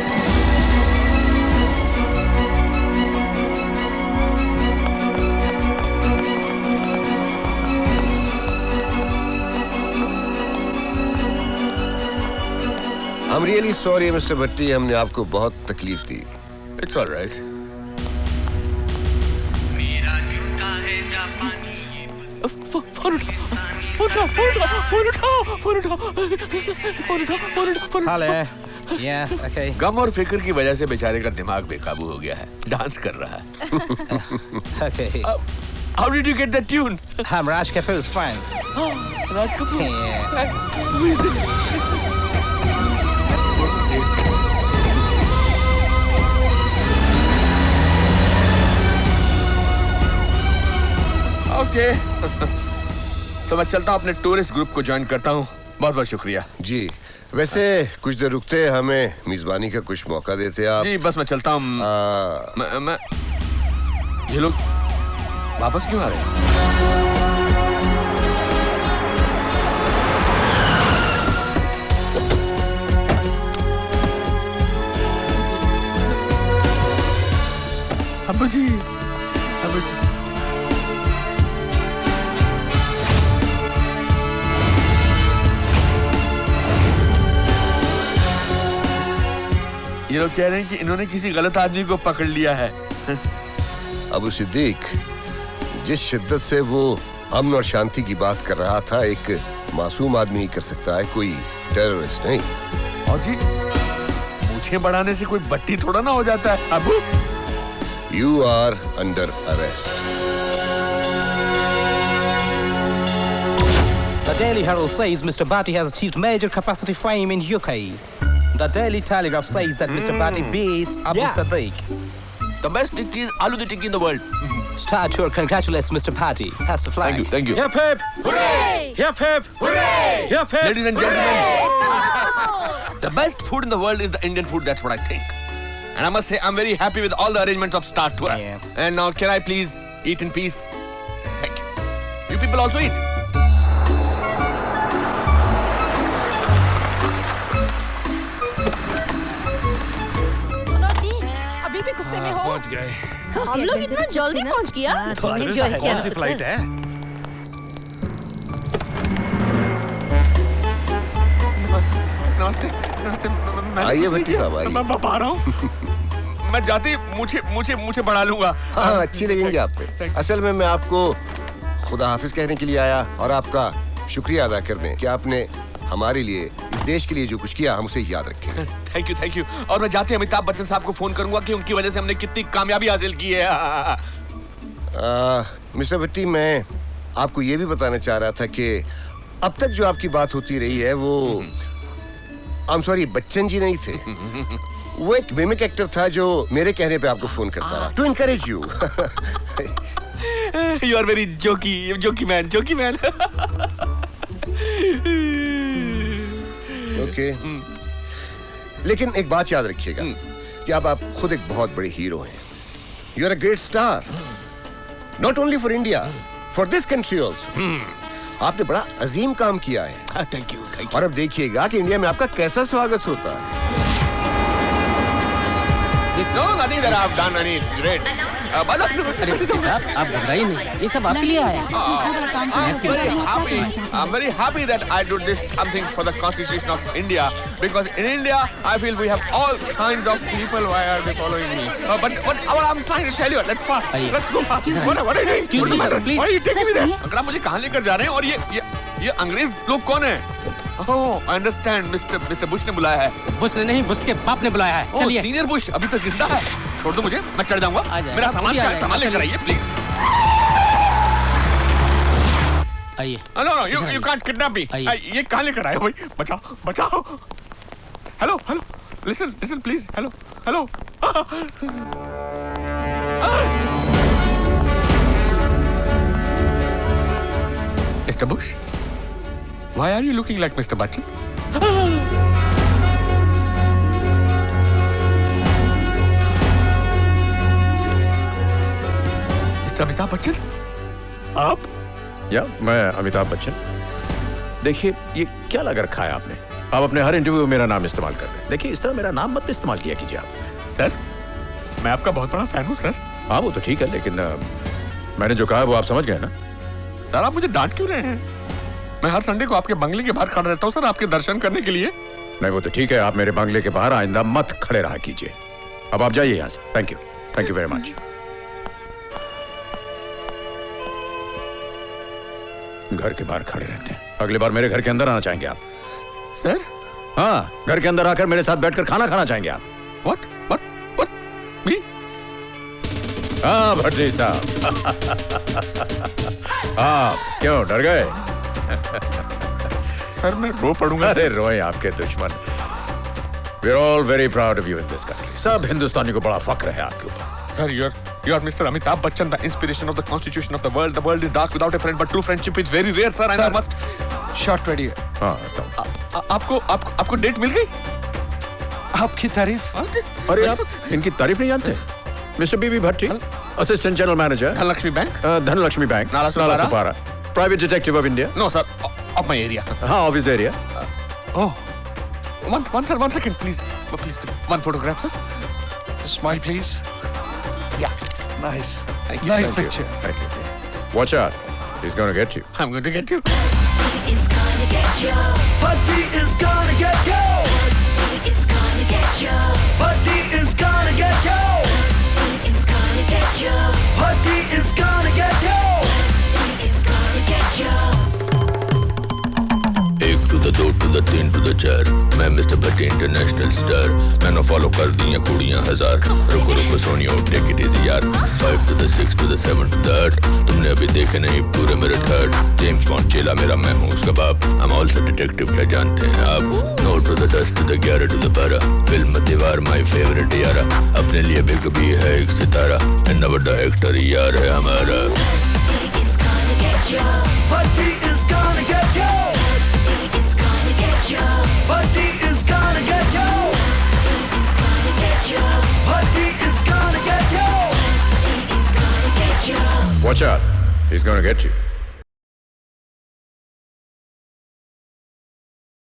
I'm really sorry, Mr. भट्टी, हमने आपको बहुत तकलीफ दी. It's all right. Hello. Yeah, okay. गम और फिक्र की वजह से बेचारे का दिमाग बेकाबू हो गया है. डांस कर रहा है. Okay. How did you get that tune? I'm Raj Kapoor's friend. Raj Kapoor. Yeah. Who is it? Okay. तो मैं चलता हूँ, अपने टूरिस्ट ग्रुप को ज्वाइन करता हूँ. बहुत बहुत शुक्रिया. जी, वैसे कुछ देर रुकते हमें मेजबानी का कुछ मौका देते आप. जी बस मैं चलता हूँ. मैं ये लोग वापस क्यों आ रहे हैं? अब्बू जी, अब्बू जी. ये लोग कह रहे हैं कि इन्होंने किसी गलत आदमी को पकड़ लिया है. अबू सिद्दीक, जिस शिद्दत से वो अमन और शांति की बात कर रहा था, एक मासूम आदमी ही कर सकता है, कोई टेररिस्ट नहीं. और जी, मूछें बढ़ाने से कोई भट्टी थोड़ा ना हो जाता है. Abu, You are under arrest. The Daily Herald says Mr. Bhatti has achieved major capacity fame in UK. The Daily Telegraph says that Mr. Bhatti beats Abu Siddiq. The best tikki is aloo the tikki in the world. Star Tour congratulates Mr. Bhatti. Pass the flag. Thank you. Hip hip! Hooray! Hip hip! Hooray! Hip hip! Ladies and gentlemen, the best food in the world is the Indian food. That's what I think. And I must say, I'm very happy with all the arrangements of Star Tours. Yeah. And now, can I please eat in peace? Thank you. You people also eat. सुनो जी, अभी भी गुस्से में हो? पहुंच गए. हम लोग इतना जल्दी पहुंच गया? कौन सी फ्लाइट है? नमस्ते. आइए भट्टी साहब, आइए. मैं बता रहा हूँ. मैं जाते मुझे बढ़ा लूंगा. हाँ, अच्छी लगेंगी आप पे. असल में मैं आपको खुदा हाफिज कहने के लिए आया और आपका शुक्रिया अदा करने कि आपने हमारे लिए, इस देश के लिए जो कुछ किया, हम उसे याद रखें. Thank you. और मैं जाते अमिताभ बच्चन साहब को फोन करूंगा कि उनकी वजह से हमने कितनी कामयाबी हासिल की है. मिस्टर भट्टी, मैं आपको ये भी बताना चाह रहा था कि अब तक जो आपकी बात होती रही है वो I'm sorry, बच्चन जी नहीं थे. वो एक मिमिक एक्टर था जो मेरे कहने पे आपको फोन करता रहा. To encourage you. You are very jokey man. Okay. लेकिन एक बात याद रखिएगा कि अब आप खुद एक बहुत बड़े हीरो हैं. You are a great star. Not only for India, for this country also. आपने बड़ा अजीम काम किया है. Thank you. और अब देखिएगा कि इंडिया में आपका कैसा स्वागत होता है. No, nothing that I've done. It's great. अरे साहब, आप घबराइए नहीं, ये सब आपके लिए आया. I'm very happy that I do this something for the Constitution of India, because in India I feel we have all kinds of people. Why are they following me? But what I'm trying to tell you, let's pass. Let's go past. What are you doing? Excuse me, sir, please. Why are you taking me there? Uncle, आप मुझे कहाँ लेकर जा रहे हैं? और ये अंग्रेज लोग कौन हैं? Oh, I understand. Mr. Bush ने बुलाया है. बुश ने नहीं, बुश के बाप ने बुलाया है. चलिए. सीनियर बुश अभी तक जिंदा है. छोड़ दो मुझे, मैं चढ़ जाऊंगा. मेरा सामान लेकर आइए, प्लीज. आइए. No, you can't kidnap me. ये कहाँ लेकर आए हो भाई? बचाओ. Hello. Listen, please. Hello. Mr. Bush, why are you looking like Mr. Bachchan? Mister Amitabh Bachchan. आप? या मैं अमिताभ बच्चन। देखिए ये क्या लगा रखा है आपने? आप अपने हर इंटरव्यू में मेरा नाम इस्तेमाल कर रहे हैं। देखिए इस तरह मेरा नाम मत इस्तेमाल किया कीजिए आप। सर मैं आपका बहुत बड़ा फैन हूँ सर। हाँ वो तो ठीक है, लेकिन मैंने जो कहा वो आप समझ गए ना? सर आप मुझे डांट क्यों रहे हैं? मैं हर संडे को आपके बंगले के बाहर खड़ा रहता हूँ सर, आपके दर्शन करने के लिए। नहीं वो तो ठीक है, आप मेरे बंगले के बाहर आइंदा मत खड़े रहा कीजिए। अब आप जाइए यहाँ से। Thank you very much. घर के बाहर खड़े रहते हैं, अगली बार मेरे घर के अंदर आना चाहेंगे आप? सर? हाँ, घर के अंदर आकर मेरे साथ बैठकर खाना खाना चाहेंगे आप? What? Me? हाँ भट्टी साहब। आप क्यों डर गए? सर मैं रो पड़ूंगा। अरे रोए आपके दुश्मन। We're all very proud of you in this country. सब हिंदुस्तानी को बड़ा फक्र है आपके ऊपर। Sir, you're Mr. Amitabh Bachchan, the inspiration of the constitution of the world. The world is dark without a friend, but true friendship is very rare, sir. And I must. Shot ready है। हाँ, आपको date मिल गई? आपकी तारीफ? अरे आप इनकी तारीफ नहीं जानते? Mister BB Bhatti, assistant general manager, Dhanlaxmi bank, Nala Sopara, private detective of India. No, sir, of my area. हाँ, office area. Oh, one second, please, one photograph, sir. Smile, please. Yeah. Nice. Thank you. Nice Thank you. picture. Thank you. Watch out. He's going to get you. I'm going to get you. It's gonna get you. Buddy is gonna get you. It's gonna get you. Buddy is gonna get you. It's gonna get you. Buddy is gonna get you. It's gonna get you. 1 to the 2 to the 3 to the 4 मैं mister भट्टी international star. मैंने follow कर दिया कुड़ियां हजार। रुको सोनियो take it easy यार। 5 to the 6 to the 7 to the 8 तुमने अभी देखे नहीं पूरे मेरे थर्ड। जेम्स बॉन्ड चेला मेरा, मैं हूँ उसका बाप। I'm also detective, क्या जानते हैं आप? No to the 10 to the 11 to the 12 film दीवार माय फेवरेट यारा। अपने लिए भी कभी है एक सितारा, इतना बड़ा एक्टर यार है हमारा। It's gonna get you. Buddy is gonna get you. It's gonna get you. Buddy is gonna get you. It's gonna get you. Buddy is gonna get you. It's gonna get you. Watch out. He's going to get you.